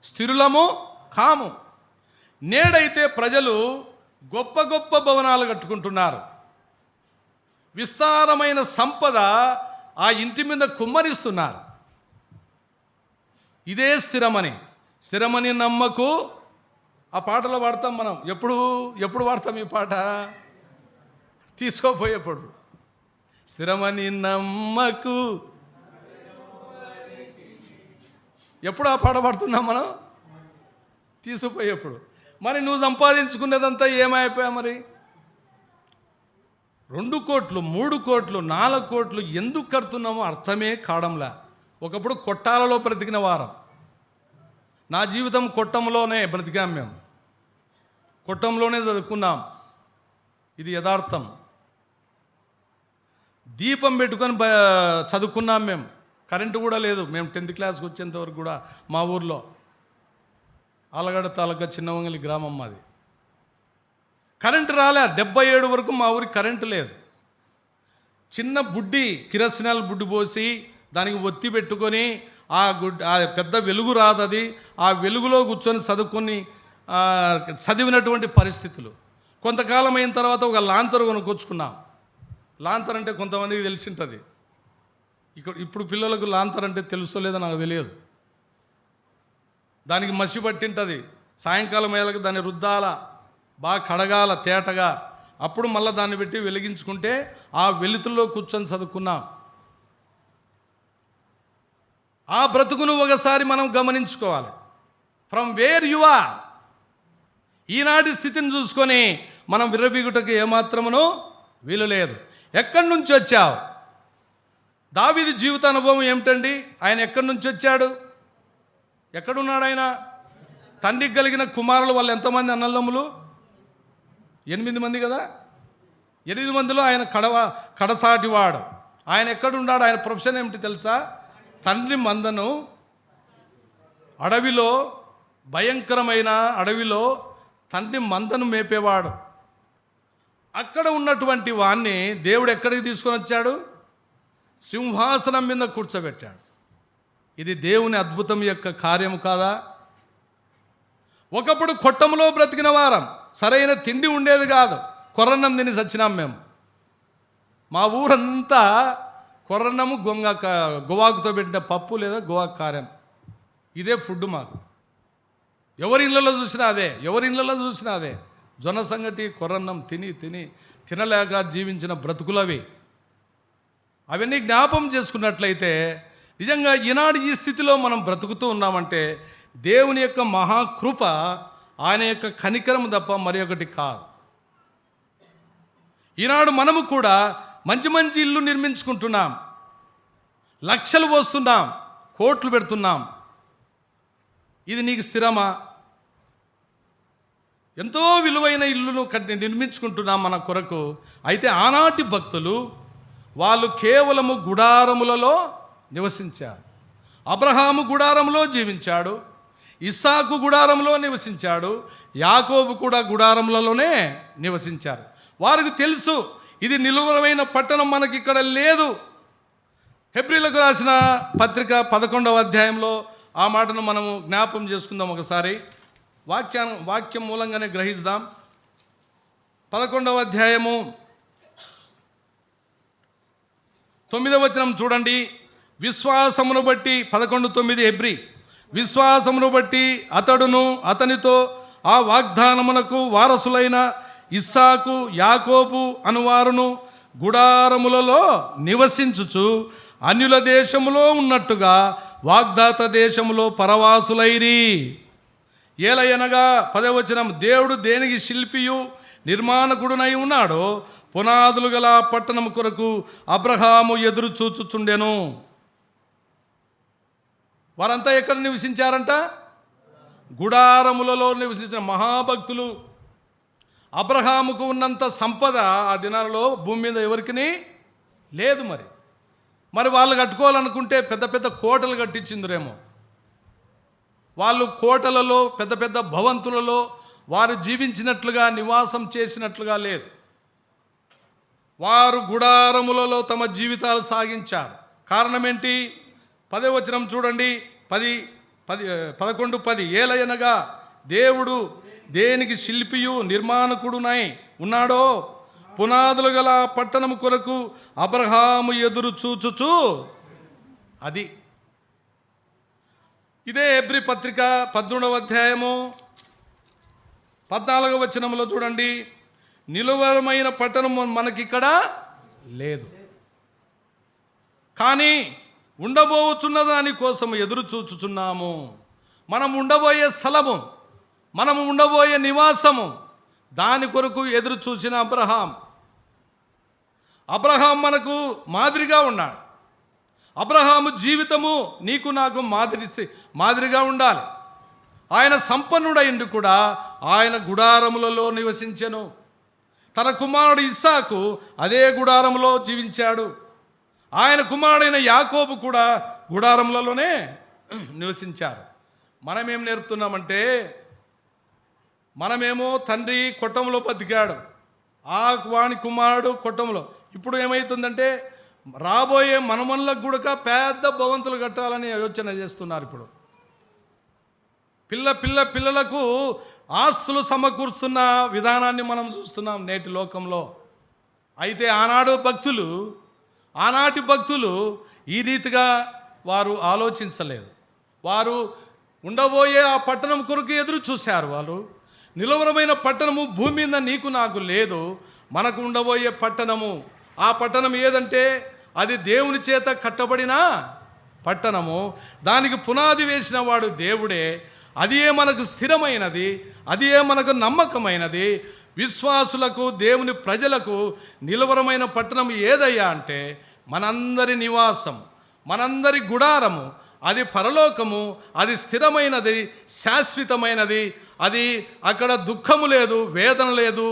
స్థిరులము కాము. నేడైతే ప్రజలు గొప్ప గొప్ప భవనాలు కట్టుకుంటున్నారు. విస్తారమైన సంపద ఆ ఇంటి మీద కుమ్మరిస్తున్నారు. ఇదే స్థిరమని నమ్మకు. ఆ పాటలో వాడతాం మనం. ఎప్పుడు వాడతాం ఈ పాట? తీసుకోపోయేప్పుడు. స్థిరమని నమ్మకు. ఎప్పుడు ఆ పాట పాడుతున్నాం మనం? తీసుకుపోయేప్పుడు. మరి నువ్వు సంపాదించుకునేదంతా ఏమైపోయా? మరి 2 కోట్లు, 3 కోట్లు, 4 కోట్లు ఎందుకు కడుతున్నామో అర్థమే కావడంలా. ఒకప్పుడు కొట్టాలలో బ్రతికిన వారం. నా జీవితం కొట్టంలోనే బ్రతికాం. మేము కొట్టంలోనే చదువుకున్నాం. ఇది యథార్థం. దీపం పెట్టుకొని చదువుకున్నాం. మేము కరెంటు కూడా లేదు. మేము 10th క్లాస్కి వచ్చేంత వరకు కూడా మా ఊర్లో ఆలగడ్డ తాలూకా చిన్నవంగలి గ్రామం మాది. కరెంటు రాలే. 77 వరకు మా ఊరికి కరెంటు లేదు. చిన్న బుడ్డి, కిరసనాల బుడ్డి పోసి దానికి ఒత్తి పెట్టుకొని ఆ పెద్ద వెలుగు రాదు. అది ఆ వెలుగులో కూర్చొని చదివినటువంటి పరిస్థితులు. కొంతకాలం అయిన తర్వాత ఒక లాంతరు కొనుక్కొచ్చుకున్నాం. లాంతర్ అంటే కొంతమందికి తెలిసి ఉంటుంది. ఇప్పుడు పిల్లలకు లాంతర్ అంటే తెలుసో లేదో నాకు తెలియదు. దానికి మసి పట్టింటుంది. సాయంకాలం అయ్యేలకు దాన్ని రుద్దాల, బాగా కడగాల తేటగా. అప్పుడు మళ్ళీ దాన్ని పెట్టి వెలిగించుకుంటే ఆ వెలుతుల్లో కూర్చొని చదువుకున్నాం. ఆ బ్రతుకును ఒకసారి మనం గమనించుకోవాలి. From where you are. ఈనాటి స్థితిని చూసుకొని మనం విర్రబీగుటకు ఏమాత్రమునో వీలు లేదు. ఎక్కడి నుంచి వచ్చావు? దావీదు జీవిత అనుభవం ఏమిటండి? ఆయన ఎక్కడి నుంచి వచ్చాడు? ఎక్కడున్నాడు ఆయన? తండ్రికి కలిగిన కుమారులు వాళ్ళు ఎంతమంది అన్నదమ్ములు? 8 మంది కదా. 8 మందిలో ఆయన కడసాటివాడు. ఆయన ఎక్కడున్నాడు? ఆయన ప్రొఫెషన్ ఏమిటి తెలుసా? తండ్రి మందను అడవిలో, భయంకరమైన అడవిలో తండ్రి మందను మేపేవాడు. అక్కడ ఉన్నటువంటి వాణ్ణి దేవుడు ఎక్కడికి తీసుకొని వచ్చాడు? సింహాసనం మీద కూర్చోబెట్టాడు. ఇది దేవుని అద్భుతం యొక్క కార్యము కాదా? ఒకప్పుడు కొట్టములో బ్రతికిన వారం. సరైన తిండి ఉండేది కాదు. కొర్రన్నం తిని చచ్చినాం మేము. మా ఊరంతా కొర్రన్నము, గోవాకుతో పెట్టిన పప్పు లేదా గోవాకు కారం. ఇదే ఫుడ్ మాకు. ఎవరి ఇళ్ళలో చూసినా అదే. జొన్న సంగటి, కొర్రన్నం తినలేక జీవించిన బ్రతుకులవి. అవన్నీ జ్ఞాపం చేసుకున్నట్లయితే నిజంగా ఈనాడు ఈ స్థితిలో మనం బ్రతుకుతూ ఉన్నామంటే దేవుని యొక్క మహాకృప, ఆయన యొక్క కనికరం తప్ప మరి ఒకటి కాదు. ఈనాడు మనము కూడా మంచి ఇల్లు నిర్మించుకుంటున్నాం. లక్షలు పోస్తున్నాం, కోట్లు పెడుతున్నాం. ఇది నీకు స్థిరమా? ఎంతో విలువైన ఇల్లును నిర్మించుకుంటున్నాం మన కొరకు. అయితే ఆనాటి భక్తులు వాళ్ళు కేవలము గుడారములలో నివసించారు. అబ్రహాము గుడారంలో జీవించాడు. ఇస్సాకు గుడారంలో నివసించాడు. యాకోబు కూడా గుడారములలోనే నివసించారు. వారికి తెలుసు ఇది నిలువరమైన పట్టణం మనకి ఇక్కడ లేదు. హెబ్రీలకు రాసిన పత్రిక 11వ అధ్యాయంలో ఆ మాటను మనము జ్ఞాపం చేసుకుందాం. ఒకసారి వాక్యం మూలంగానే గ్రహిస్తాం. 11వ అధ్యాయము 9వ వచనం చూడండి. విశ్వాసమును బట్టి 11:9 హెబ్రీ. విశ్వాసమును బట్టి అతడును అతనితో ఆ వాగ్దానమునకు వారసులైన ఇస్సాకు, యాకోబు అనువారును గుడారములలో నివసించుచు అన్యుల దేశములో ఉన్నట్టుగా వాగ్దాత దేశములో పరవాసులైరి. ఏలయనగా 10వ వచనం, దేవుడు దేనికి శిల్పియు నిర్మాణకుడునై ఉన్నాడో పునాదులు గల పట్టణం కొరకు అబ్రహాము ఎదురు చూచుచుండెను. వారంతా ఎక్కడ నివసించారంట? గుడారములలో నివసించిన మహాభక్తులు. అబ్రహాముకు ఉన్నంత సంపద ఆ దినాలలో భూమి మీద ఎవరికి లేదు. మరి వాళ్ళు కట్టుకోవాలనుకుంటే పెద్ద పెద్ద కోటలు కట్టించిందిరేమో. వాళ్ళు కోటలలో పెద్ద పెద్ద భవంతులలో వారు జీవించినట్లుగా నివాసం చేసినట్లుగా లేదు. వారు గుడారములలో తమ జీవితాలు సాగించారు. కారణం ఏంటి? 10వ వచనం చూడండి, 11:10. ఏలయనగా దేవుడు దేనికి శిల్పియు నిర్మాణకుడునై ఉన్నాడో పునాదులు గల పట్టణము కొరకు అబ్రహాము ఎదురు చూచుచు. అది ఇదే హెబ్రీ పత్రిక 18వ అధ్యాయము 14వ వచనంలో చూడండి, నిలువరమైన పట్టణం మనకిక్కడ లేదు, కానీ ఉండబోచున్న దాని కోసం ఎదురు చూచుచున్నాము. మనం ఉండబోయే స్థలము, మనము ఉండబోయే నివాసము, దాని కొరకు ఎదురు చూసిన అబ్రహాం మనకు మాదిరిగా ఉన్నాడు. అబ్రహాము జీవితము నీకు నాకు మాదిరిగా ఉండాలి. ఆయన సంపన్నుడైండు కూడా ఆయన గుడారములలో నివసించెను. తన కుమారుడు ఇస్సాకు అదే గుడారములో జీవించాడు. ఆయన కుమారుడైన యాకోబు కూడా గుడారములలోనే నివసించారు. మనమేం నేర్పుతున్నామంటే, మనమేమో తండ్రి కొట్టంలో బతికాడు, ఆ వాని కుమారుడు కొట్టంలో. ఇప్పుడు ఏమవుతుందంటే రాబోయే మనమన్లకు కూడా పెద్ద భవంతులు కట్టాలని యోచన చేస్తున్నారు. ఇప్పుడు పిల్లలకు ఆస్తులు సమకూరుస్తున్న విధానాన్ని మనం చూస్తున్నాం నేటి లోకంలో. అయితే ఆనాటి భక్తులు ఈ రీతిగా వారు ఆలోచించలేదు. వారు ఉండబోయే ఆ పట్టణం కొరకు ఎదురు చూశారు. వాళ్ళు నిలవరమైన పట్టణము భూమి మీద నీకు నాకు లేదు, మనకు ఉండబోయే పట్టణము. ఆ పట్టణం ఏదంటే అది దేవుని చేత కట్టబడిన పట్టణము. దానికి పునాది వేసిన వాడు దేవుడే. అదే మనకు స్థిరమైనది, అదే మనకు నమ్మకమైనది. విశ్వాసులకు, దేవుని ప్రజలకు నిలవరమైన పట్టణం ఏదయ్యా అంటే మనందరి నివాసం, మనందరి గుడారము. అది పరలోకము, అది స్థిరమైనది, శాశ్వతమైనది. అది అక్కడ దుఃఖము లేదు, వేదన లేదు,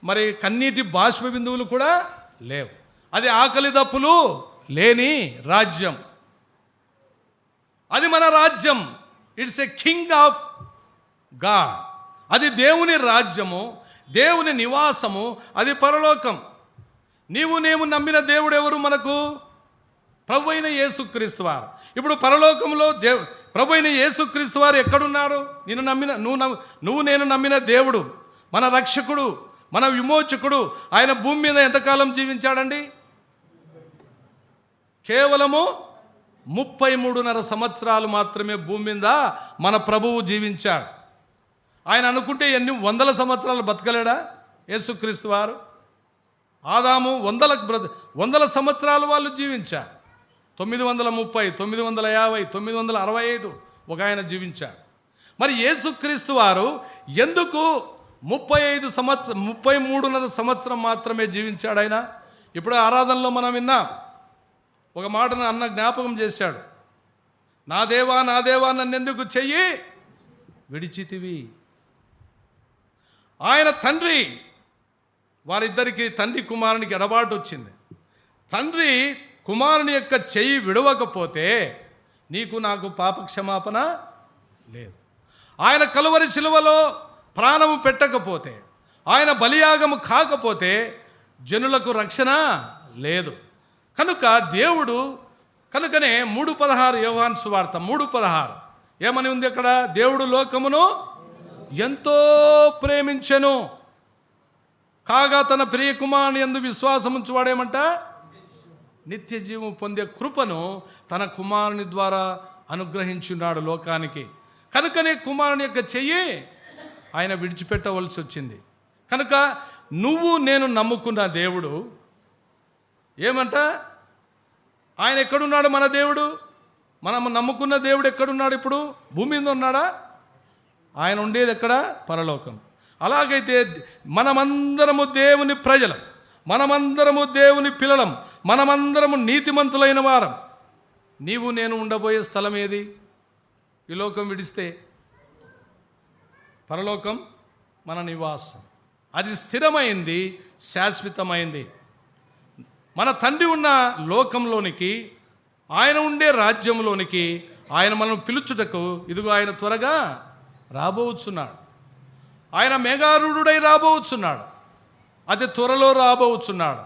మరి కన్నీటి బాష్ప బిందువులు కూడా లేవు. అది ఆకలి దప్పులు లేని రాజ్యం. అది మన రాజ్యం. It's a king of God. అది దేవుని రాజ్యము, దేవుని నివాసము, అది పరలోకం. నేను నమ్మిన దేవుడు ఎవరు మనకు? ప్రభు అయిన యేసుక్రీస్తు వారు. ఇప్పుడు పరలోకంలో ప్రభు అయిన యేసుక్రీస్తు వారు ఎక్కడున్నారు? నేను నమ్మిన దేవుడు, మన రక్షకుడు, మన విమోచకుడు, ఆయన భూమి మీద ఎంతకాలం జీవించాడండి? కేవలము 33.5 సంవత్సరాలు మాత్రమే భూమి మీద మన ప్రభువు జీవించాడు. ఆయన అనుకుంటే ఎన్ని వందల సంవత్సరాలు బతకలేడా యేసుక్రీస్తు వారు? ఆదాము వందల సంవత్సరాలు వాళ్ళు జీవించారు. 930, 950, 965 ఒక ఆయన జీవించాడు. మరి యేసుక్రీస్తు వారు ఎందుకు 33.5 సంవత్సరం మాత్రమే జీవించాడు ఆయన? ఇప్పుడు ఆరాధనలో మనం విన్నాం, ఒక మాటను అన్న జ్ఞాపకం చేశాడు, నా దేవా నా దేవా నన్నెందుకు చెయ్యి విడిచితివి. ఆయన తండ్రి, వారిద్దరికి తండ్రి కుమారునికి ఎడబాటు వచ్చింది. తండ్రి కుమారుని యొక్క చెయ్యి విడవకపోతే నీకు నాకు పాప క్షమాపణ లేదు. ఆయన కలువరి శిలువలో ప్రాణము పెట్టకపోతే, ఆయన బలియాగము కాకపోతే జనులకు రక్షణ లేదు. కనుకనే 3:16 యోహాను సువార్త 3:16 ఏమని ఉంది అక్కడ? దేవుడు లోకమును ఎంతో ప్రేమించెను కాగా తన ప్రియ కుమారుని యందు విశ్వాసం ఉంచువాడేమంట నిత్య జీవం పొందే కృపను తన కుమారుని ద్వారా అనుగ్రహించున్నాడు లోకానికి. కనుకనే కుమారుని యొక్క చెయ్యి ఆయన విడిచిపెట్టవలసి వచ్చింది. కనుక నువ్వు నేను నమ్ముకున్న దేవుడు ఏమంట, ఆయన ఎక్కడున్నాడు? మన దేవుడు, మనం నమ్ముకున్న దేవుడు ఎక్కడున్నాడు? ఇప్పుడు భూమి మీద ఉన్నాడా? ఆయన ఉండేది ఎక్కడ? పరలోకం. అలాగైతే మనమందరము దేవుని ప్రజలం, మనమందరము దేవుని పిల్లలం, మనమందరము నీతిమంతులైన వారం. నీవు నేను ఉండబోయే స్థలం ఏది? ఈ లోకం విడిస్తే పరలోకం మన నివాసం. అది స్థిరమైంది, శాశ్వతమైంది. మన తండ్రి ఉన్న లోకంలోనికి, ఆయన ఉండే రాజ్యంలోనికి ఆయన మనం పిలుచుటకు ఇదిగో ఆయన త్వరగా రాబోచున్నాడు. ఆయన మేఘారూఢుడై రాబోచున్నాడు. అది త్వరలో రాబోచున్నాడు.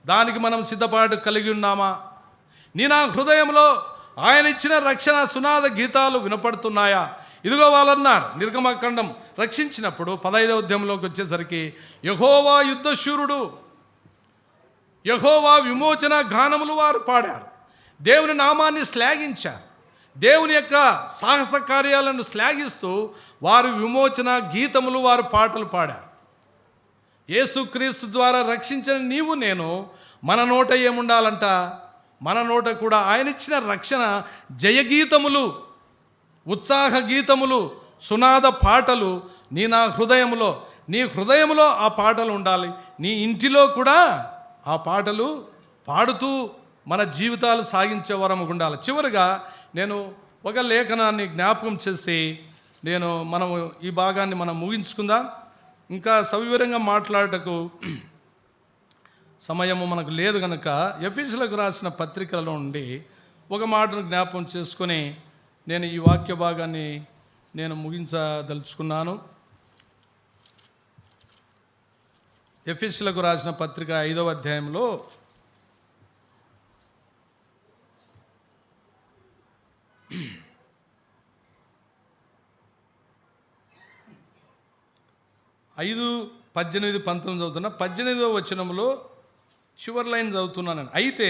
దానికి మనం సిద్ధపాటు కలిగి ఉన్నామా? నా హృదయంలో ఆయన ఇచ్చిన రక్షణ సునాద గీతాలు వినపడుతున్నాయా? ఇదిగో వాళ్ళన్నారు, నిర్గమకాండం రక్షించినప్పుడు 15వ అధ్యాయంలోకి వచ్చేసరికి యెహోవా యుద్ధశూరుడు, యెహోవా విమోచన గానములు వారు పాడారు. దేవుని నామాన్ని శ్లాఘించారు. దేవుని యొక్క సాహస కార్యాలను శ్లాఘిస్తూ వారు విమోచన గీతములు, వారు పాటలు పాడారు. యేసుక్రీస్తు ద్వారా రక్షించిన నీవు నేను, మన నోట ఏముండాలంట? మన నోట కూడా ఆయన ఇచ్చిన రక్షణ జయగీతములు, ఉత్సాహ గీతములు, సునాద పాటలు నా హృదయంలో, నీ హృదయంలో ఆ పాటలు ఉండాలి. నీ ఇంటిలో కూడా ఆ పాటలు పాడుతూ మన జీవితాలు సాగించే వరము ఉండాలి. చివరిగా నేను ఒక లేఖనాన్ని జ్ఞాపకం చేసి మనము ఈ భాగాన్ని మనం ముగించుకుందాం. ఇంకా సవివరంగా మాట్లాడటకు సమయము మనకు లేదు కనుక ఎఫెసీయులకు రాసిన పత్రికలలో నుండి ఒక మాటను జ్ఞాపకం చేసుకొని నేను ఈ వాక్య భాగాన్ని ముగించదలుచుకున్నాను. ఎఫెసీయులకు రాసిన పత్రిక 5వ అధ్యాయంలో 5:18-19 చదువుతున్నా. 18వ వచనంలో చివరి లైన్ చదువుతున్నాను. అయితే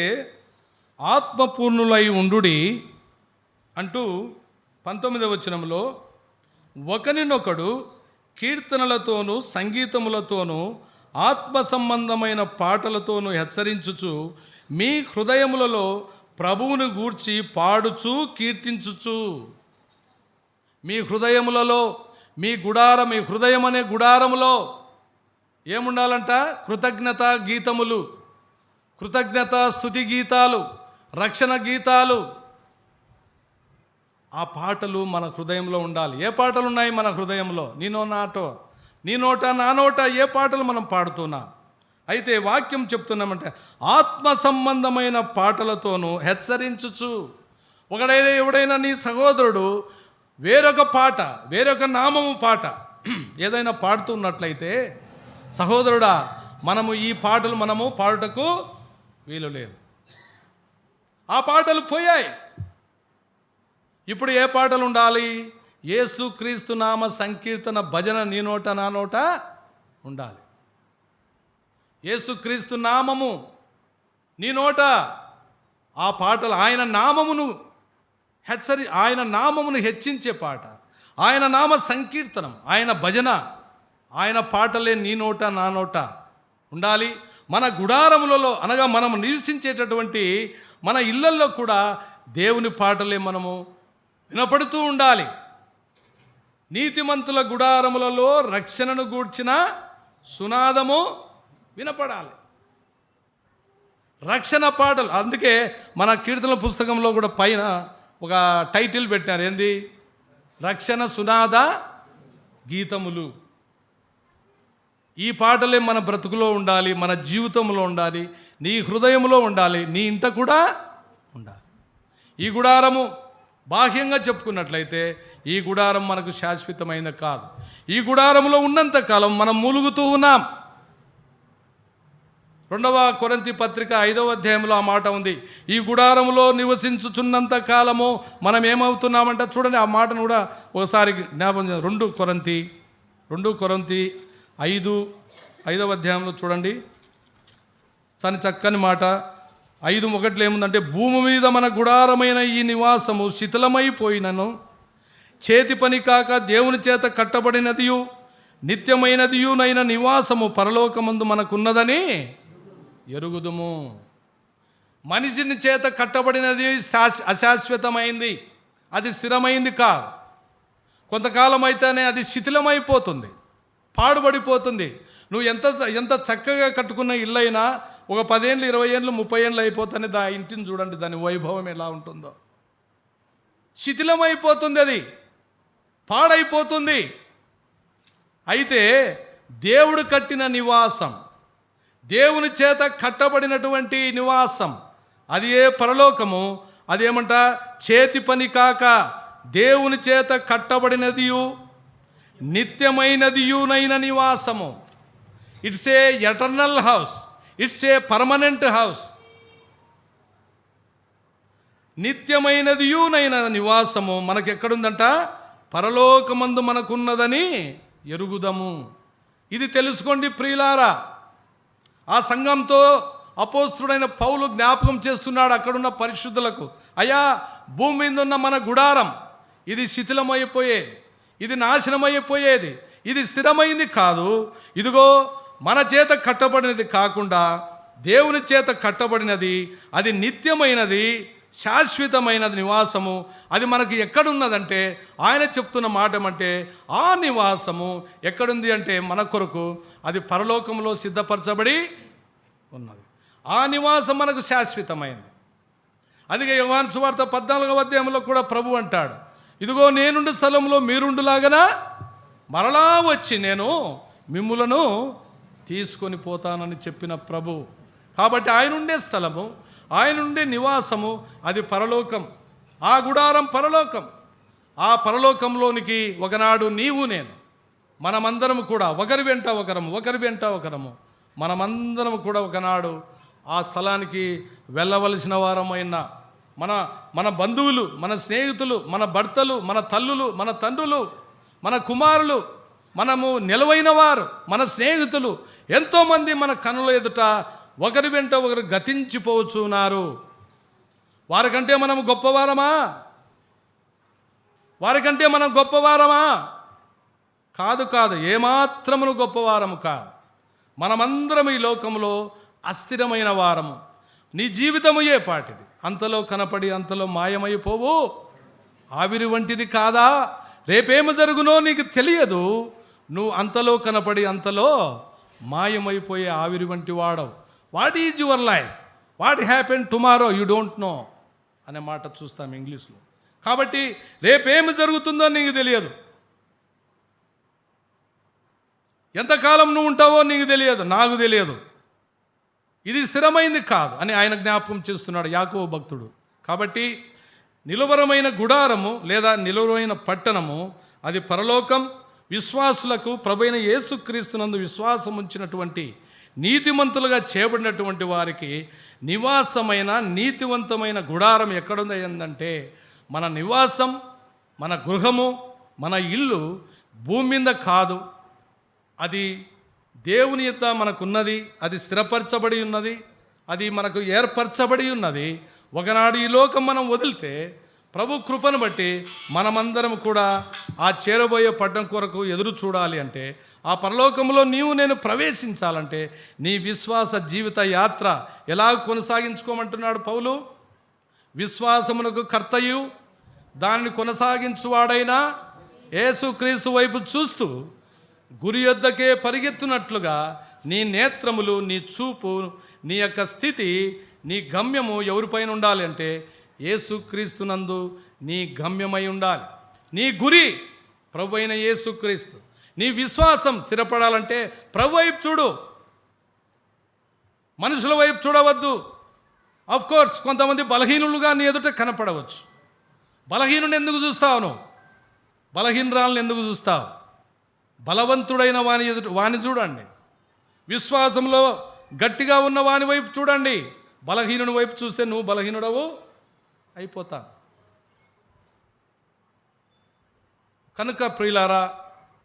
ఆత్మపూర్ణులై ఉండుడి అంటూ 19వ వచనంలో ఒకరినొకడు కీర్తనలతోనూ సంగీతములతోనూ ఆత్మ సంబంధమైన పాటలతోనూ హెచ్చరించుచు మీ హృదయములలో ప్రభువును గూర్చి పాడుచు కీర్తించుచు. మీ హృదయములలో, మీ హృదయం అనే గుడారములో ఏముండాలంట? కృతజ్ఞత గీతములు, కృతజ్ఞత స్తుతి గీతాలు, రక్షణ గీతాలు. ఆ పాటలు మన హృదయంలో ఉండాలి. ఏ పాటలు ఉన్నాయి మన హృదయంలో? నీ నోట నా నోట ఏ పాటలు మనం పాడుతున్నా? అయితే వాక్యం చెప్తున్నామంటే ఆత్మ సంబంధమైన పాటలతోనూ హెచ్చరించుచు. ఎవడైనా నీ సహోదరుడు వేరొక పాట, వేరొక నామము పాట ఏదైనా పాడుతున్నట్లయితే, సహోదరుడా, మనము ఈ పాటలు పాడుటకు వీలు లేదు. ఆ పాటలు పోయాయి. ఇప్పుడు ఏ పాటలు ఉండాలి? యేసుక్రీస్తు నామ సంకీర్తన భజన నీ నోట నా నోట ఉండాలి. యేసుక్రీస్తు నామము నీ నోట, ఆ పాటలు ఆయన నామమును హెచ్చించే పాట, ఆయన నామ సంకీర్తనం, ఆయన భజన, ఆయన పాటలే నీ నోట నా నోట ఉండాలి. మన గుడారములలో అనగా మనము నివసించేటటువంటి మన ఇళ్లల్లో కూడా దేవుని పాటలే మనము వినపడుతూ ఉండాలి. నీతిమంతుల గుడారములలో రక్షణను గూర్చిన సునాదము వినపడాలి. రక్షణ పాటలు. అందుకే మన కీర్తనల పుస్తకంలో కూడా పైన ఒక టైటిల్ పెట్టారు. ఏంది? రక్షణ సునాద గీతములు. ఈ పాటలే మన బ్రతుకులో ఉండాలి, మన జీవితంలో ఉండాలి, నీ హృదయంలో ఉండాలి, నీ ఇంట కూడా ఉండాలి. ఈ గుడారము బాహ్యంగా చెప్పుకున్నట్లయితే ఈ గుడారం మనకు శాశ్వతమైనది కాదు. ఈ గుడారంలో ఉన్నంతకాలం మనం మూలుగుతూ ఉన్నాం. 2వ కొరింథీ పత్రిక 5వ అధ్యాయంలో ఆ మాట ఉంది. ఈ గుడారంలో నివసించుచున్నంత కాలము మనం ఏమవుతున్నామంట? చూడండి, ఆ మాటను కూడా ఒకసారి జ్ఞాపకం చేద్దాం. 2 కొరింథీ 5వ అధ్యాయంలో చూడండి, చాలా చక్కని మాట. 5:1 ఏముందంటే, భూమి మీద మన గుడారమైన ఈ నివాసము శిథిలమైపోయినను, చేతి పని కాక దేవుని చేత కట్టబడినదియు నిత్యమైనదియునైన నివాసము పరలోకమందు మనకున్నదని ఎరుగుదుము. మనిషిని చేత కట్టబడినది అశాశ్వతమైంది, అది స్థిరమైంది కాదు. కొంతకాలం అయితేనే అది శిథిలమైపోతుంది, పాడుబడిపోతుంది. నువ్వు ఎంత చక్కగా కట్టుకున్న ఇల్లు అయినా ఒక 10 ఏళ్ళు 20 ఏళ్ళు 30 ఏళ్ళు అయిపోతానే ఇంటిని చూడండి, దాని వైభవం ఎలా ఉంటుందో. శిథిలమైపోతుంది, అది పాడైపోతుంది. అయితే దేవుడు కట్టిన నివాసం, దేవుని చేత కట్టబడినటువంటి నివాసం, అది ఏ పరలోకము, అదేమంట, చేతి పని కాక దేవుని చేత కట్టబడినదియు నిత్యమైనదియునైన నివాసము. It's a eternal house, it's a permanent house. నిత్యమైనదియునైన నివాసము మనకెక్కడుందంట, పరలోకమందు మనకున్నదని ఎరుగుదము. ఇది తెలుసుకోండి ప్రియులారా. ఆ సంఘంతో అపోస్తుడైన పౌలు జ్ఞాపకం చేస్తున్నాడు అక్కడున్న పరిశుద్ధులకు, అయ్యా, భూమి మీద ఉన్న మన గుడారం ఇది శిథిలమైపోయేది, ఇది నాశనమైపోయేది, ఇది స్థిరమైంది కాదు. ఇదిగో మన చేత కట్టబడినది కాకుండా దేవుని చేత కట్టబడినది, అది నిత్యమైనది, శాశ్వతమైనది నివాసము. అది మనకి ఎక్కడున్నదంటే, ఆయన చెప్తున్న మాట ఏమంటే, ఆ నివాసము ఎక్కడుంది అంటే మన కొరకు అది పరలోకంలో సిద్ధపరచబడి ఉన్నది. ఆ నివాసం మనకు శాశ్వతమైంది. అందుకే యోహాను సువార్త 14వ అధ్యాయంలో కూడా ప్రభు అంటాడు, ఇదిగో నేనుండు స్థలంలో మీరుండులాగన మరలా వచ్చి నేను మిమ్ములను తీసుకొని పోతానని చెప్పిన ప్రభు. కాబట్టి ఆయన ఉండే స్థలము, ఆయన ఉండే నివాసము అది పరలోకం. ఆ గుడారం పరలోకం. ఆ పరలోకంలోనికి ఒకనాడు నీవు నేను మనమందరము కూడా ఒకరి వెంట ఒకరము మనమందరం కూడా ఒకనాడు ఆ స్థలానికి వెళ్ళవలసిన వారమైన మన బంధువులు, మన స్నేహితులు, మన భర్తలు, మన తల్లులు, మన తండ్రులు, మన కుమారులు, మనము నిలవైన వారు, మన స్నేహితులు ఎంతోమంది మన కనుల ఎదుట ఒకరి వెంట ఒకరు గతించిపోవచ్చున్నారు. వారికంటే మనం గొప్పవారమా? వారికంటే మనం గొప్పవారమా? కాదు, ఏమాత్రమును గొప్పవారము కాదు. మనమందరం ఈ లోకంలో అస్థిరమైన వారము. నీ జీవితము ఏ పాటిది? అంతలో కనపడి అంతలో మాయమైపోవు ఆవిరి వంటిది కాదా? రేపేమి జరుగునో నీకు తెలియదు. నువ్వు అంతలో కనపడి అంతలో మాయమైపోయే ఆవిరి వంటి వాడవు. What is your life? What happen tomorrow you don't know అనే మాట చూస్తాం ఇంగ్లీష్లో. కాబట్టి రేపేమి జరుగుతుందో నీకు తెలియదు. ఎంతకాలం నువ్వు ఉంటావో నీకు తెలియదు, నాకు తెలియదు. ఇది స్థిరమైంది కాదు అని ఆయన జ్ఞాపకం చేస్తున్నాడు యాకోబు భక్తుడు. కాబట్టి నిలువరమైన గుడారము లేదా నిలువరమైన పట్టణము అది పరలోకం. విశ్వాసులకు ప్రభువైన యేసుక్రీస్తునందు విశ్వాసం ఉంచినటువంటి నీతిమంతులుగా చేయబడినటువంటి వారికి నివాసమైన నీతివంతమైన గుడారం ఎక్కడుందంటే, మన నివాసం, మన గృహము, మన ఇల్లు భూమి మీద కాదు, అది దేవుని యొక్క మనకున్నది, అది స్థిరపరచబడి ఉన్నది, అది మనకు ఏర్పరచబడి ఉన్నది. ఒకనాడు ఈ లోకం మనం వదిలితే ప్రభు కృపను బట్టి మనమందరం కూడా ఆ చేరబోయే పట్టణం కొరకు ఎదురు చూడాలి అంటే, ఆ పరలోకంలో నీవు నేను ప్రవేశించాలంటే నీ విశ్వాస జీవిత యాత్ర ఎలా కొనసాగించుకోమంటున్నాడు పౌలు? విశ్వాసమునకు కర్తయు దానిని కొనసాగించువాడైనా యేసుక్రీస్తు వైపు చూస్తూ గురి యొద్దకే పరిగెత్తునట్లుగా నీ నేత్రములు, నీ చూపు, నీ యొక్క స్థితి, నీ గమ్యము ఎవరిపైన ఉండాలి అంటే యేసుక్రీస్తునందు నీ గమ్యమై ఉండాలి. నీ గురి ప్రభు అయిన యేసుక్రీస్తు. నీ విశ్వాసం స్థిరపడాలంటే ప్రభు వైపు చూడు, మనుషుల వైపు చూడవద్దు. ఆఫ్ కోర్స్ కొంతమంది బలహీనులుగా నీ ఎదుట కనపడవచ్చు. బలహీనుని ఎందుకు చూస్తావు? నువ్వు బలహీనరాలను ఎందుకు చూస్తావు? బలవంతుడైన వాని ఎదుట వాని చూడండి. విశ్వాసంలో గట్టిగా ఉన్న వాని వైపు చూడండి. బలహీనుని వైపు చూస్తే నువ్వు బలహీనుడవు అయిపోతా. కనుక ప్రియులారా,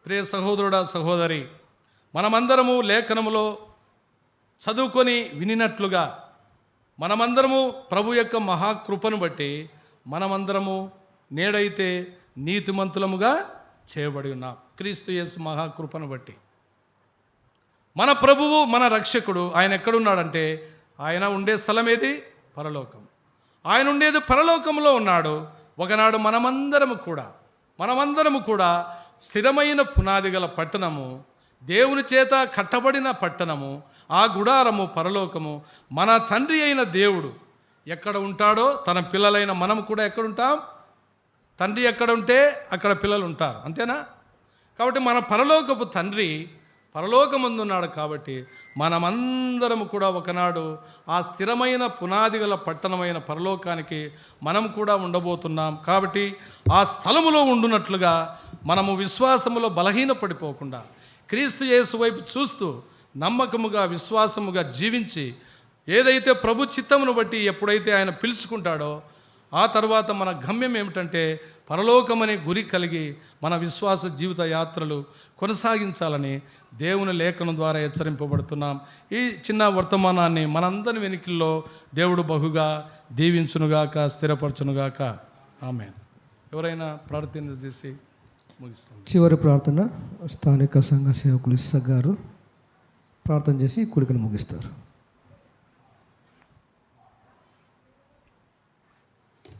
ప్రియ సహోదరుడా, సహోదరి, మనమందరము లేఖనములో చదువుకొని వినినట్లుగా మనమందరము ప్రభు యొక్క మహాకృపను బట్టి మనమందరము నేడైతే నీతిమంతులముగా చేయబడి ఉన్నాం. క్రీస్తు యేసు మహాకృపను బట్టి. మన ప్రభువు మన రక్షకుడు ఆయన ఎక్కడున్నాడంటే ఆయన ఉండే స్థలం ఏది? పరలోకం. ఆయన ఉండేది పరలోకంలో ఉన్నాడు. ఒకనాడు మనమందరము కూడా స్థిరమైన పునాది గల పట్టణము, దేవుని చేత కట్టబడిన పట్టణము, ఆ గుడారము పరలోకము, మన తండ్రి అయిన దేవుడు ఎక్కడ ఉంటాడో తన పిల్లలైన మనం కూడా ఎక్కడుంటాం? తండ్రి ఎక్కడ ఉంటే అక్కడ పిల్లలు ఉంటారు, అంతేనా? కాబట్టి మన పరలోకపు తండ్రి పరలోకమందున్నాడు. కాబట్టి మనమందరము కూడా ఒకనాడు ఆ స్థిరమైన పునాది గల పట్టణమైన పరలోకానికి మనం కూడా ఉండబోతున్నాం. కాబట్టి ఆ స్థలములో ఉండునట్లుగా మనము విశ్వాసములో బలహీనపడిపోకుండా క్రీస్తు యేసు వైపు చూస్తూ నమ్మకముగా విశ్వాసముగా జీవించి ఏదైతే ప్రభు చిత్తమును బట్టి ఎప్పుడైతే ఆయన పిలుచుకుంటాడో ఆ తర్వాత మన గమ్యం ఏమిటంటే పరలోకమనే గురి కలిగి మన విశ్వాస జీవిత యాత్రలు కొనసాగించాలని దేవుని లేఖనం ద్వారా హెచ్చరింపబడుతున్నాం. ఈ చిన్న వర్తమానాన్ని మనందరి వెనుకల్లో దేవుడు బహుగా దీవించునుగాక, స్థిరపరచునుగాక. ఆమేన్. ఎవరైనా ప్రార్థన చేసి ముగిస్తాం. చివరి ప్రార్థన స్థానిక సంఘ సేవకులు ఇస్సాక్ గారు ప్రార్థన చేసి కూడికను ముగిస్తారు.